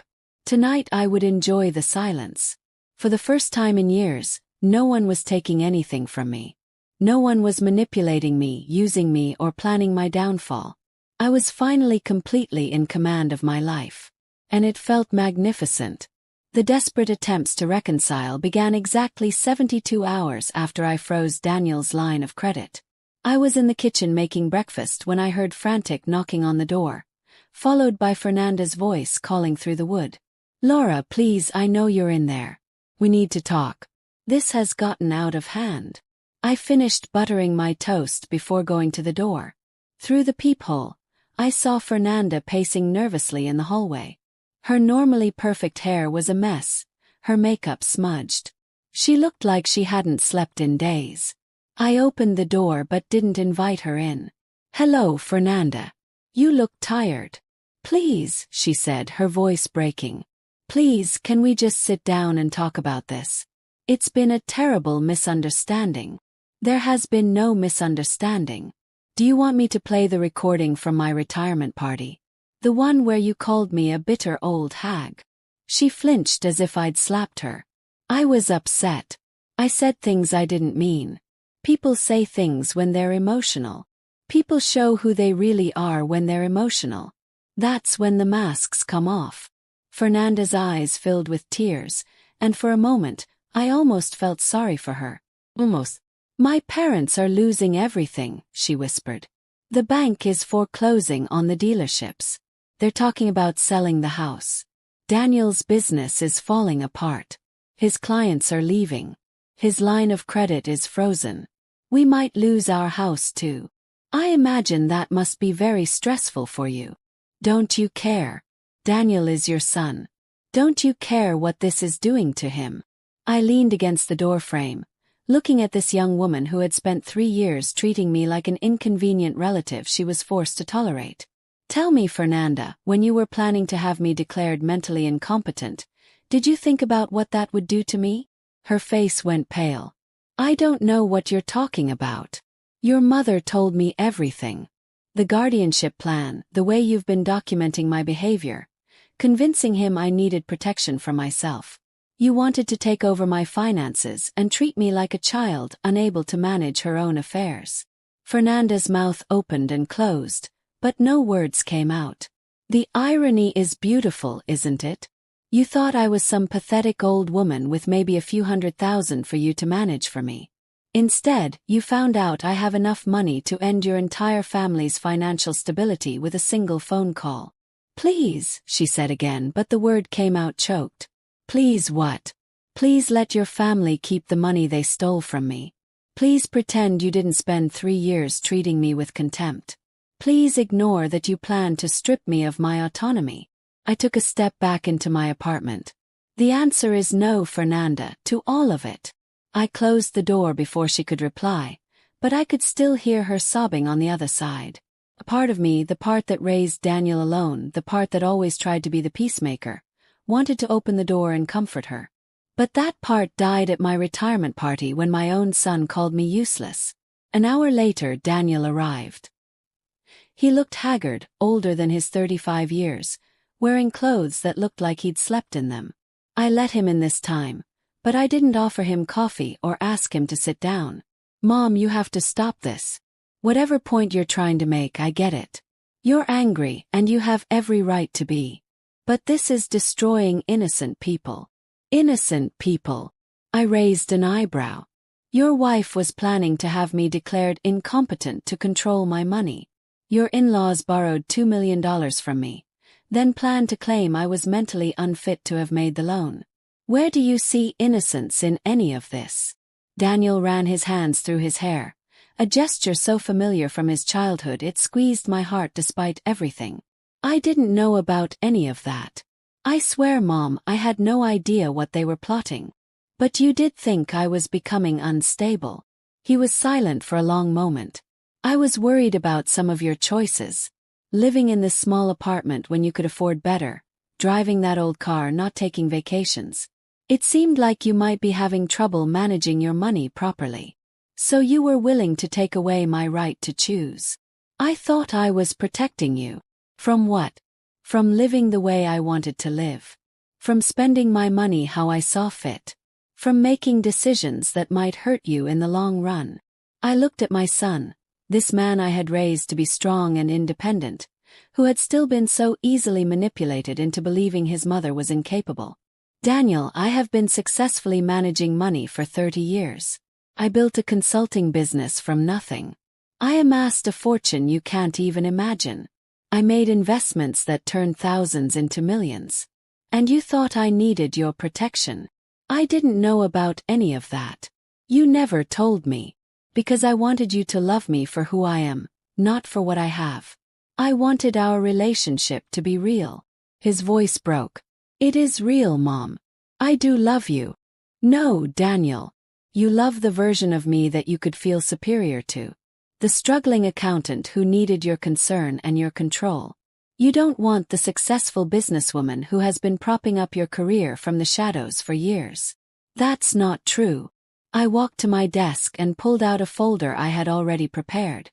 Tonight I would enjoy the silence. For the first time in years, no one was taking anything from me. No one was manipulating me, using me, or planning my downfall. I was finally completely in command of my life. And it felt magnificent. The desperate attempts to reconcile began exactly 72 hours after I froze Daniel's line of credit. I was in the kitchen making breakfast when I heard frantic knocking on the door, followed by Fernanda's voice calling through the wood. Laura, please, I know you're in there. We need to talk. This has gotten out of hand. I finished buttering my toast before going to the door. Through the peephole, I saw Fernanda pacing nervously in the hallway. Her normally perfect hair was a mess, her makeup smudged. She looked like she hadn't slept in days. I opened the door but didn't invite her in. Hello, Fernanda. You look tired. Please, she said, her voice breaking. Please, can we just sit down and talk about this? It's been a terrible misunderstanding. There has been no misunderstanding. Do you want me to play the recording from my retirement party? The one where you called me a bitter old hag. She flinched as if I'd slapped her. I was upset. I said things I didn't mean. People say things when they're emotional. People show who they really are when they're emotional. That's when the masks come off. Fernanda's eyes filled with tears, and for a moment, I almost felt sorry for her. Almost. My parents are losing everything, she whispered. The bank is foreclosing on the dealerships. They're talking about selling the house. Daniel's business is falling apart. His clients are leaving. His line of credit is frozen. We might lose our house too. I imagine that must be very stressful for you. Don't you care? Daniel is your son. Don't you care what this is doing to him? I leaned against the doorframe, looking at this young woman who had spent 3 years treating me like an inconvenient relative she was forced to tolerate. Tell me, Fernanda, when you were planning to have me declared mentally incompetent, did you think about what that would do to me? Her face went pale. I don't know what you're talking about. Your mother told me everything. The guardianship plan, the way you've been documenting my behavior, convincing him I needed protection from myself. You wanted to take over my finances and treat me like a child unable to manage her own affairs. Fernanda's mouth opened and closed, but no words came out. The irony is beautiful, isn't it? You thought I was some pathetic old woman with maybe a few $100,000 for you to manage for me. Instead, you found out I have enough money to end your entire family's financial stability with a single phone call. Please, she said again, but the word came out choked. Please what? Please let your family keep the money they stole from me. Please pretend you didn't spend 3 years treating me with contempt. Please ignore that you planned to strip me of my autonomy. I took a step back into my apartment. The answer is no, Fernanda, to all of it. I closed the door before she could reply, but I could still hear her sobbing on the other side. A part of me, the part that raised Daniel alone, the part that always tried to be the peacemaker, wanted to open the door and comfort her. But that part died at my retirement party when my own son called me useless. An hour later, Daniel arrived. He looked haggard, older than his 35 years, wearing clothes that looked like he'd slept in them. I let him in this time, but I didn't offer him coffee or ask him to sit down. Mom, you have to stop this. Whatever point you're trying to make, I get it. You're angry, and you have every right to be. But this is destroying innocent people. Innocent people. I raised an eyebrow. Your wife was planning to have me declared incompetent to control my money. Your in-laws borrowed $2 million from me, then planned to claim I was mentally unfit to have made the loan. Where do you see innocence in any of this? Daniel ran his hands through his hair, a gesture so familiar from his childhood it squeezed my heart despite everything. I didn't know about any of that. I swear, Mom, I had no idea what they were plotting. But you did think I was becoming unstable. He was silent for a long moment. I was worried about some of your choices. Living in this small apartment when you could afford better, driving that old car, not taking vacations. It seemed like you might be having trouble managing your money properly. So you were willing to take away my right to choose. I thought I was protecting you. From what? From living the way I wanted to live. From spending my money how I saw fit. From making decisions that might hurt you in the long run. I looked at my son, this man I had raised to be strong and independent, who had still been so easily manipulated into believing his mother was incapable. Daniel, I have been successfully managing money for 30 years. I built a consulting business from nothing. I amassed a fortune you can't even imagine. I made investments that turned thousands into millions. And you thought I needed your protection. I didn't know about any of that. You never told me. Because I wanted you to love me for who I am, not for what I have. I wanted our relationship to be real. His voice broke. It is real, Mom. I do love you. No, Daniel. You love the version of me that you could feel superior to. The struggling accountant who needed your concern and your control. You don't want the successful businesswoman who has been propping up your career from the shadows for years. That's not true. I walked to my desk and pulled out a folder I had already prepared.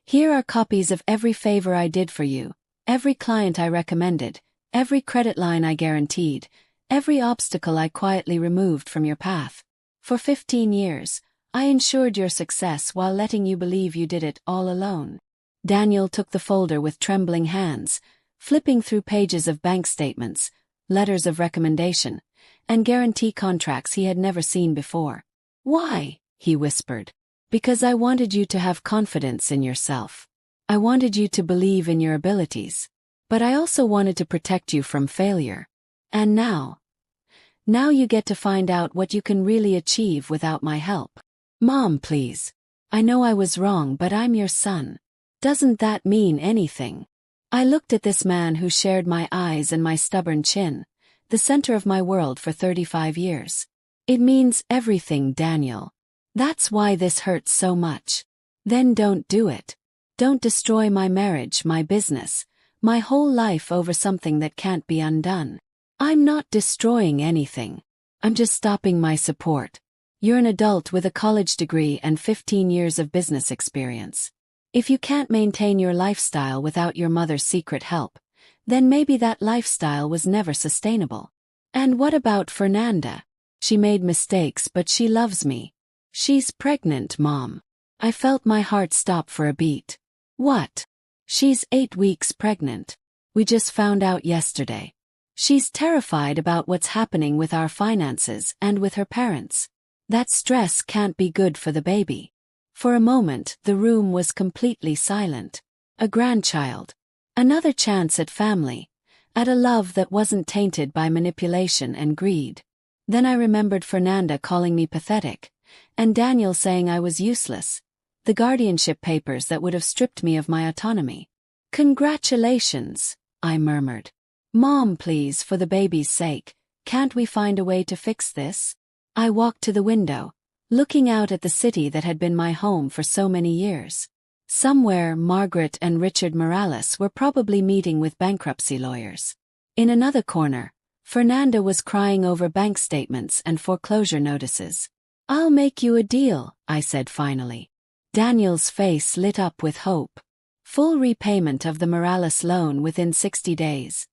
Here are copies of every favor I did for you, every client I recommended, every credit line I guaranteed, every obstacle I quietly removed from your path. For 15 years, I ensured your success while letting you believe you did it all alone. Daniel took the folder with trembling hands, flipping through pages of bank statements, letters of recommendation, and guarantee contracts he had never seen before. Why? He whispered. Because I wanted you to have confidence in yourself. I wanted you to believe in your abilities. But I also wanted to protect you from failure. And now you get to find out what you can really achieve without my help. Mom, please. I know I was wrong, but I'm your son. Doesn't that mean anything? I looked at this man who shared my eyes and my stubborn chin, the center of my world for 35 years. It means everything, Daniel. That's why this hurts so much. Then don't do it. Don't destroy my marriage, my business, my whole life over something that can't be undone. I'm not destroying anything. I'm just stopping my support. You're an adult with a college degree and 15 years of business experience. If you can't maintain your lifestyle without your mother's secret help, then maybe that lifestyle was never sustainable. And what about Fernanda? She made mistakes, but she loves me. She's pregnant, Mom. I felt my heart stop for a beat. What? She's 8 weeks pregnant. We just found out yesterday. She's terrified about what's happening with our finances and with her parents. That stress can't be good for the baby. For a moment, the room was completely silent. A grandchild. Another chance at family. At a love that wasn't tainted by manipulation and greed. Then I remembered Fernanda calling me pathetic, and Daniel saying I was useless. The guardianship papers that would have stripped me of my autonomy. Congratulations, I murmured. Mom, please, for the baby's sake, can't we find a way to fix this? I walked to the window, looking out at the city that had been my home for so many years. Somewhere, Margaret and Richard Morales were probably meeting with bankruptcy lawyers. In another corner, Fernanda was crying over bank statements and foreclosure notices. I'll make you a deal, I said finally. Daniel's face lit up with hope. Full repayment of the Morales loan within 60 days.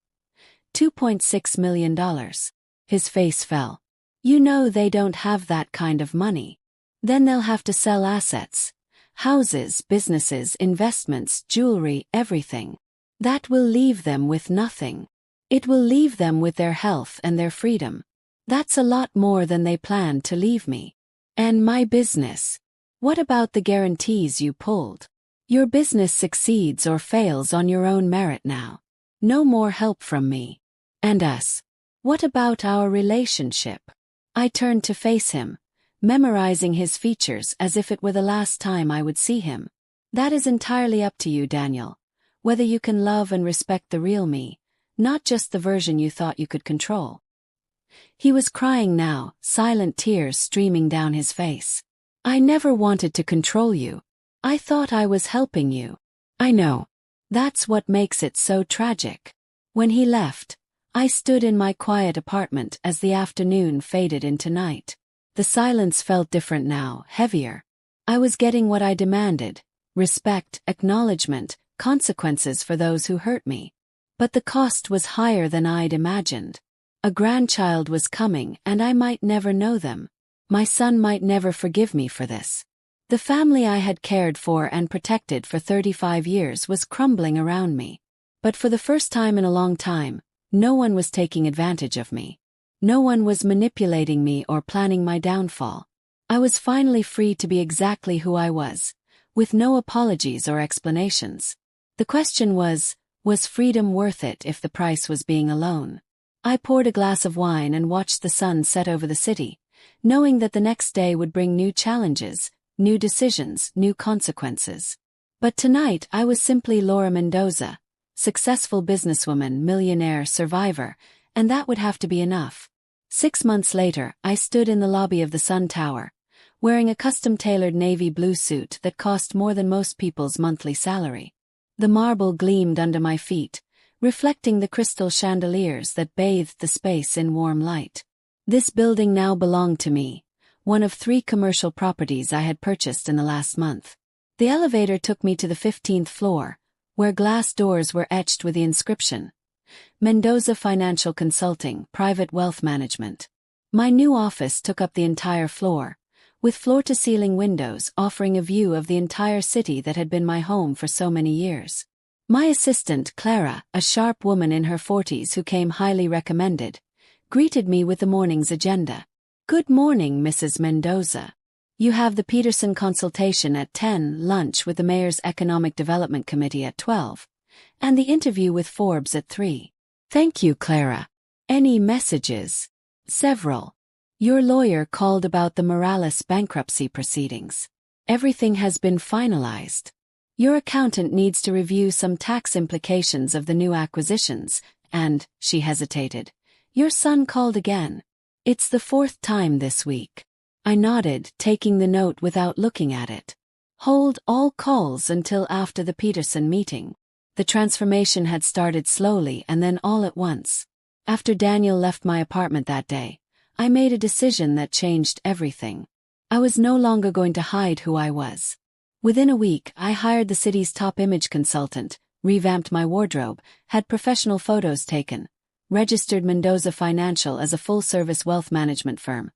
$2.6 million. His face fell. You know they don't have that kind of money. Then they'll have to sell assets. Houses, businesses, investments, jewelry, everything. That will leave them with nothing. It will leave them with their health and their freedom. That's a lot more than they planned to leave me. And my business. What about the guarantees you pulled? Your business succeeds or fails on your own merit now. No more help from me. And us. What about our relationship? I turned to face him, memorizing his features as if it were the last time I would see him. That is entirely up to you, Daniel. Whether you can love and respect the real me, not just the version you thought you could control. He was crying now, silent tears streaming down his face. I never wanted to control you. I thought I was helping you. I know. That's what makes it so tragic. When he left, I stood in my quiet apartment as the afternoon faded into night. The silence felt different now, heavier. I was getting what I demanded: respect, acknowledgement, consequences for those who hurt me. But the cost was higher than I'd imagined. A grandchild was coming, and I might never know them. My son might never forgive me for this. The family I had cared for and protected for 35 years was crumbling around me. But for the first time in a long time, no one was taking advantage of me. No one was manipulating me or planning my downfall. I was finally free to be exactly who I was, with no apologies or explanations. The question was freedom worth it if the price was being alone? I poured a glass of wine and watched the sun set over the city, knowing that the next day would bring new challenges, new decisions, new consequences. But tonight I was simply Laura Mendoza, successful businesswoman, millionaire, survivor, and that would have to be enough. 6 months later, I stood in the lobby of the Sun Tower, wearing a custom-tailored navy blue suit that cost more than most people's monthly salary. The marble gleamed under my feet, reflecting the crystal chandeliers that bathed the space in warm light. This building now belonged to me, one of 3 commercial properties I had purchased in the last month. The elevator took me to the 15th floor, where glass doors were etched with the inscription, Mendoza Financial Consulting, Private Wealth Management. My new office took up the entire floor, with floor-to-ceiling windows offering a view of the entire city that had been my home for so many years. My assistant, Clara, a sharp woman in her 40s who came highly recommended, greeted me with the morning's agenda. Good morning, Mrs. Mendoza. You have the Peterson consultation at 10, lunch with the Mayor's Economic Development Committee at 12, and the interview with Forbes at 3. Thank you, Clara. Any messages? Several. Your lawyer called about the Morales bankruptcy proceedings. Everything has been finalized. Your accountant needs to review some tax implications of the new acquisitions, and, she hesitated, "Your son called again. It's the 4th time this week." I nodded, taking the note without looking at it. "Hold all calls until after the Peterson meeting." The transformation had started slowly and then all at once. After Daniel left my apartment that day, I made a decision that changed everything. I was no longer going to hide who I was. Within a week, I hired the city's top image consultant, revamped my wardrobe, had professional photos taken, registered Mendoza Financial as a full-service wealth management firm,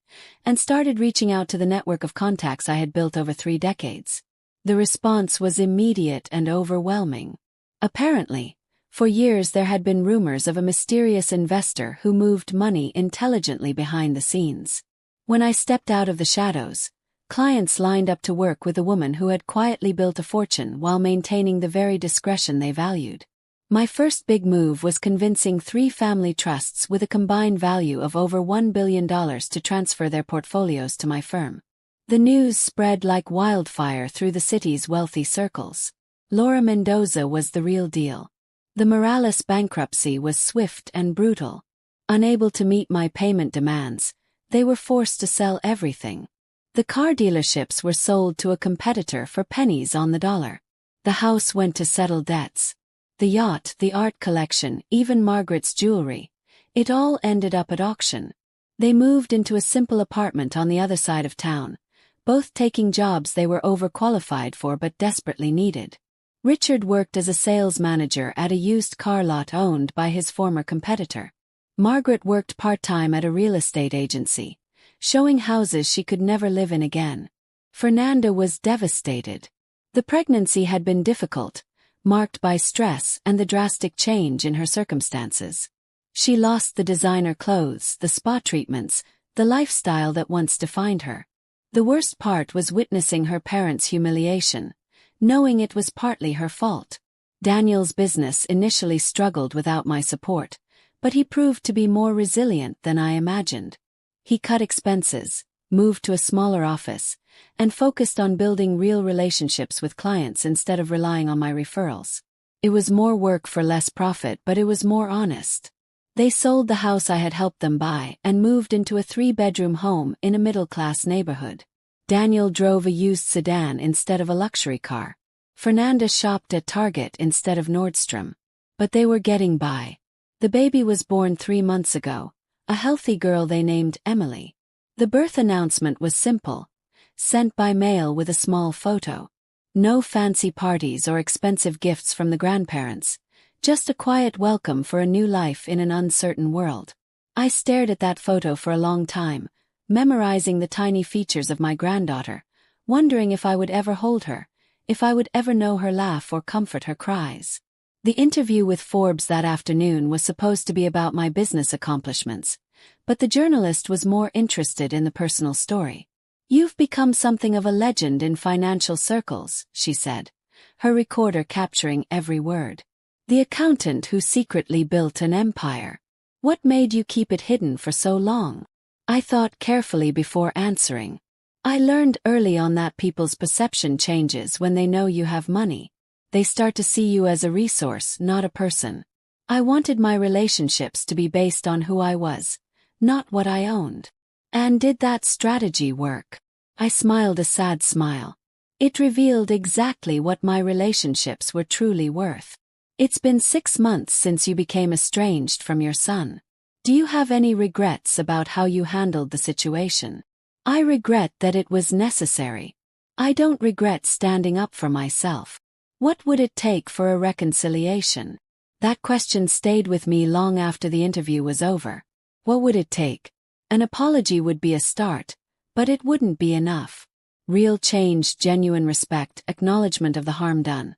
and started reaching out to the network of contacts I had built over 3 decades. The response was immediate and overwhelming. Apparently, for years there had been rumors of a mysterious investor who moved money intelligently behind the scenes. When I stepped out of the shadows, clients lined up to work with a woman who had quietly built a fortune while maintaining the very discretion they valued. My first big move was convincing 3 family trusts with a combined value of over $1 billion to transfer their portfolios to my firm. The news spread like wildfire through the city's wealthy circles. Laura Mendoza was the real deal. The Morales bankruptcy was swift and brutal. Unable to meet my payment demands, they were forced to sell everything. The car dealerships were sold to a competitor for pennies on the dollar. The house went to settle debts. The yacht, the art collection, even Margaret's jewelry. It all ended up at auction. They moved into a simple apartment on the other side of town, both taking jobs they were overqualified for but desperately needed. Richard worked as a sales manager at a used car lot owned by his former competitor. Margaret worked part-time at a real estate agency, showing houses she could never live in again. Fernanda was devastated. The pregnancy had been difficult, marked by stress and the drastic change in her circumstances. She lost the designer clothes, the spa treatments, the lifestyle that once defined her. The worst part was witnessing her parents' humiliation, knowing it was partly her fault. Daniel's business initially struggled without my support, but he proved to be more resilient than I imagined. He cut expenses, moved to a smaller office, and focused on building real relationships with clients instead of relying on my referrals. It was more work for less profit, but it was more honest. They sold the house I had helped them buy and moved into a 3-bedroom home in a middle-class neighborhood. Daniel drove a used sedan instead of a luxury car. Fernanda shopped at Target instead of Nordstrom. But they were getting by. The baby was born 3 months ago, a healthy girl they named Emily. The birth announcement was simple, sent by mail with a small photo. No fancy parties or expensive gifts from the grandparents. Just a quiet welcome for a new life in an uncertain world. I stared at that photo for a long time, memorizing the tiny features of my granddaughter, wondering if I would ever hold her, if I would ever know her laugh or comfort her cries. The interview with Forbes that afternoon was supposed to be about my business accomplishments, but the journalist was more interested in the personal story. "You've become something of a legend in financial circles," she said, her recorder capturing every word. "The accountant who secretly built an empire. What made you keep it hidden for so long?" I thought carefully before answering. I learned early on that people's perception changes when they know you have money. They start to see you as a resource, not a person. I wanted my relationships to be based on who I was, not what I owned. And did that strategy work? I smiled a sad smile. It revealed exactly what my relationships were truly worth. "It's been 6 months since you became estranged from your son. Do you have any regrets about how you handled the situation?" "I regret that it was necessary. I don't regret standing up for myself." "What would it take for a reconciliation?" That question stayed with me long after the interview was over. What would it take? An apology would be a start, but it wouldn't be enough. Real change, genuine respect, acknowledgement of the harm done.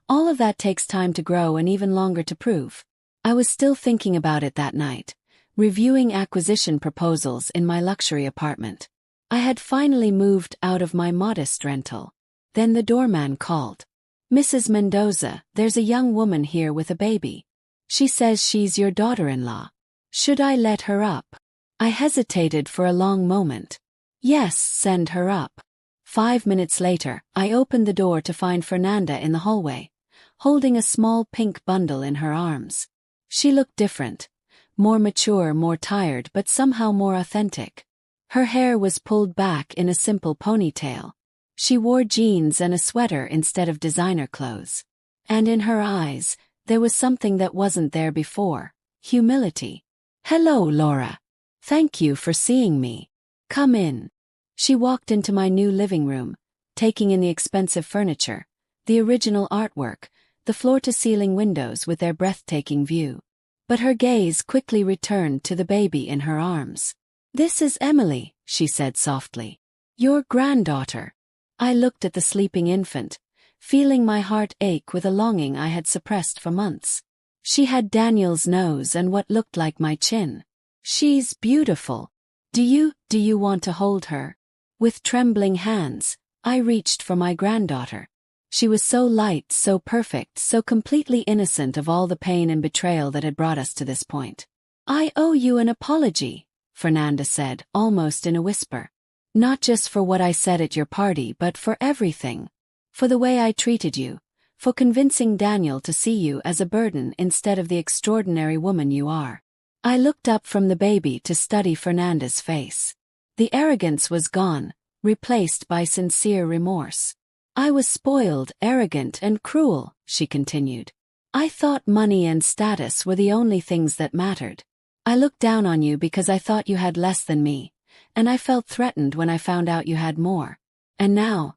All of that takes time to grow and even longer to prove. I was still thinking about it that night, reviewing acquisition proposals in my luxury apartment. I had finally moved out of my modest rental. Then the doorman called. "Mrs. Mendoza, there's a young woman here with a baby. She says she's your daughter-in-law. Should I let her up?" I hesitated for a long moment. "Yes, send her up." 5 minutes later, I opened the door to find Fernanda in the hallway, holding a small pink bundle in her arms. She looked different, more mature, more tired, but somehow more authentic. Her hair was pulled back in a simple ponytail. She wore jeans and a sweater instead of designer clothes. And in her eyes, there was something that wasn't there before: humility. "Hello, Laura. Thank you for seeing me. Come in." She walked into my new living room, taking in the expensive furniture, the original artwork, the floor-to-ceiling windows with their breathtaking view. But her gaze quickly returned to the baby in her arms. "This is Emily," she said softly. "Your granddaughter." I looked at the sleeping infant, feeling my heart ache with a longing I had suppressed for months. She had Daniel's nose and what looked like my chin. "She's beautiful. Do you want to hold her?" With trembling hands, I reached for my granddaughter. She was so light, so perfect, so completely innocent of all the pain and betrayal that had brought us to this point. "I owe you an apology," Fernanda said, almost in a whisper. "Not just for what I said at your party, but for everything. For the way I treated you, for convincing Daniel to see you as a burden instead of the extraordinary woman you are." I looked up from the baby to study Fernanda's face. The arrogance was gone, replaced by sincere remorse. "I was spoiled, arrogant, and cruel," she continued. "I thought money and status were the only things that mattered. I looked down on you because I thought you had less than me, and I felt threatened when I found out you had more. And now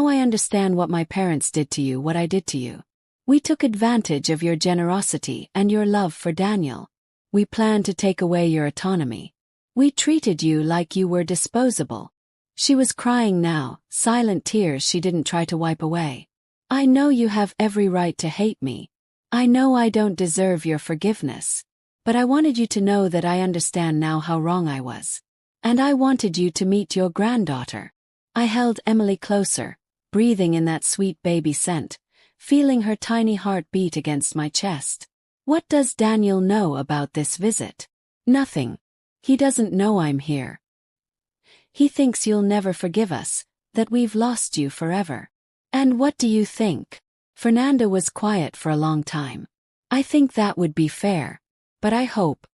I understand what my parents did to you, what I did to you. We took advantage of your generosity and your love for Daniel. We planned to take away your autonomy. We treated you like you were disposable." She was crying now, silent tears she didn't try to wipe away. "I know you have every right to hate me. I know I don't deserve your forgiveness. But I wanted you to know that I understand now how wrong I was. And I wanted you to meet your granddaughter." I held Emily closer, breathing in that sweet baby scent, feeling her tiny heart beat against my chest. "What does Daniel know about this visit?" "Nothing. He doesn't know I'm here. He thinks you'll never forgive us, that we've lost you forever." "And what do you think?" Fernanda was quiet for a long time. "I think that would be fair. But I hope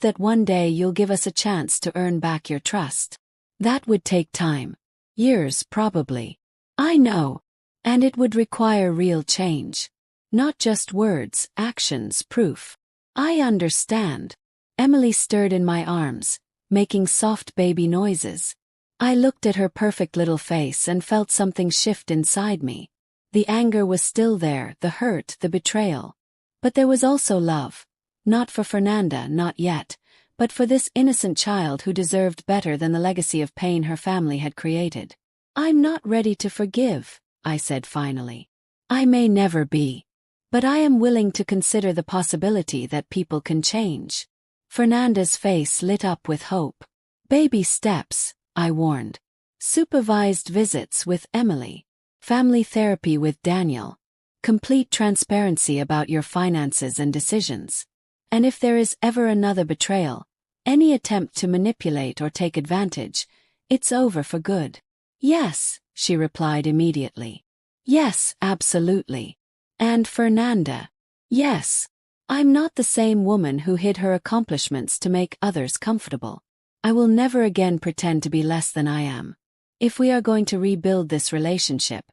that one day you'll give us a chance to earn back your trust. That would take time. Years, probably." "I know. And it would require real change. Not just words, actions, proof." "I understand." Emily stirred in my arms, making soft baby noises. I looked at her perfect little face and felt something shift inside me. The anger was still there, the hurt, the betrayal. But there was also love. Not for Fernanda, not yet, but for this innocent child who deserved better than the legacy of pain her family had created. "I'm not ready to forgive," I said finally. "I may never be. But I am willing to consider the possibility that people can change." Fernanda's face lit up with hope. "Baby steps," I warned. "Supervised visits with Emily. Family therapy with Daniel. Complete transparency about your finances and decisions. And if there is ever another betrayal, any attempt to manipulate or take advantage, it's over for good." "Yes," she replied immediately. "Yes, absolutely. And Fernanda." "Yes. I'm not the same woman who hid her accomplishments to make others comfortable. I will never again pretend to be less than I am. If we are going to rebuild this relationship,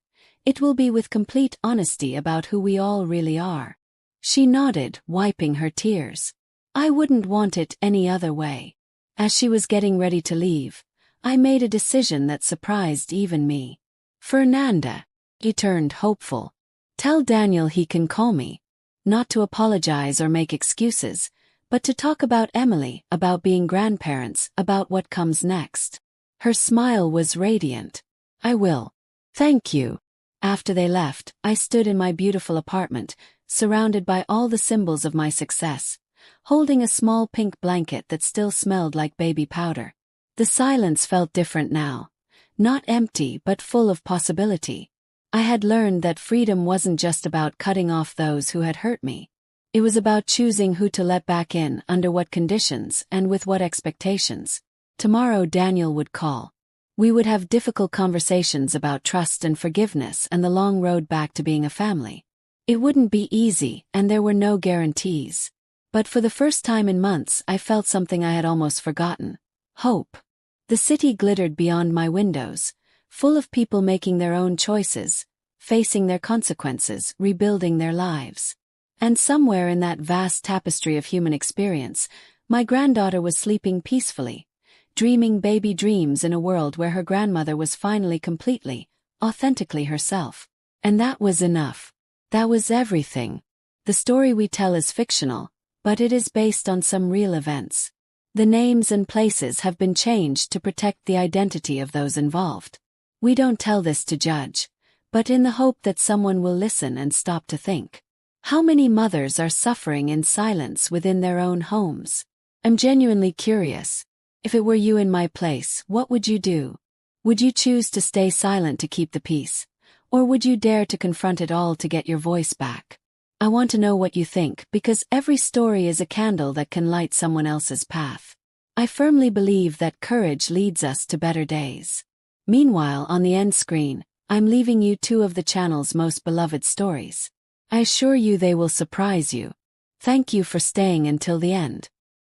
it will be with complete honesty about who we all really are." She nodded, wiping her tears. "I wouldn't want it any other way." As she was getting ready to leave, I made a decision that surprised even me. "Fernanda," he turned hopeful, "tell Daniel he can call me. Not to apologize or make excuses, but to talk about Emily, about being grandparents, about what comes next." Her smile was radiant. "I will. Thank you." After they left, I stood in my beautiful apartment, surrounded by all the symbols of my success, holding a small pink blanket that still smelled like baby powder. The silence felt different now. Not empty, but full of possibility. I had learned that freedom wasn't just about cutting off those who had hurt me. It was about choosing who to let back in, under what conditions, and with what expectations. Tomorrow Daniel would call. We would have difficult conversations about trust and forgiveness and the long road back to being a family. It wouldn't be easy, and there were no guarantees. But for the first time in months I felt something I had almost forgotten. Hope. The city glittered beyond my windows, full of people making their own choices, facing their consequences, rebuilding their lives. And somewhere in that vast tapestry of human experience, my granddaughter was sleeping peacefully, dreaming baby dreams in a world where her grandmother was finally completely, authentically herself. And that was enough. That was everything. The story we tell is fictional, but it is based on some real events. The names and places have been changed to protect the identity of those involved. We don't tell this to judge, but in the hope that someone will listen and stop to think. How many mothers are suffering in silence within their own homes? I'm genuinely curious. If it were you in my place, what would you do? Would you choose to stay silent to keep the peace? Or would you dare to confront it all to get your voice back? I want to know what you think, because every story is a candle that can light someone else's path. I firmly believe that courage leads us to better days. Meanwhile, on the end screen, I'm leaving you two of the channel's most beloved stories. I assure you they will surprise you. Thank you for staying until the end.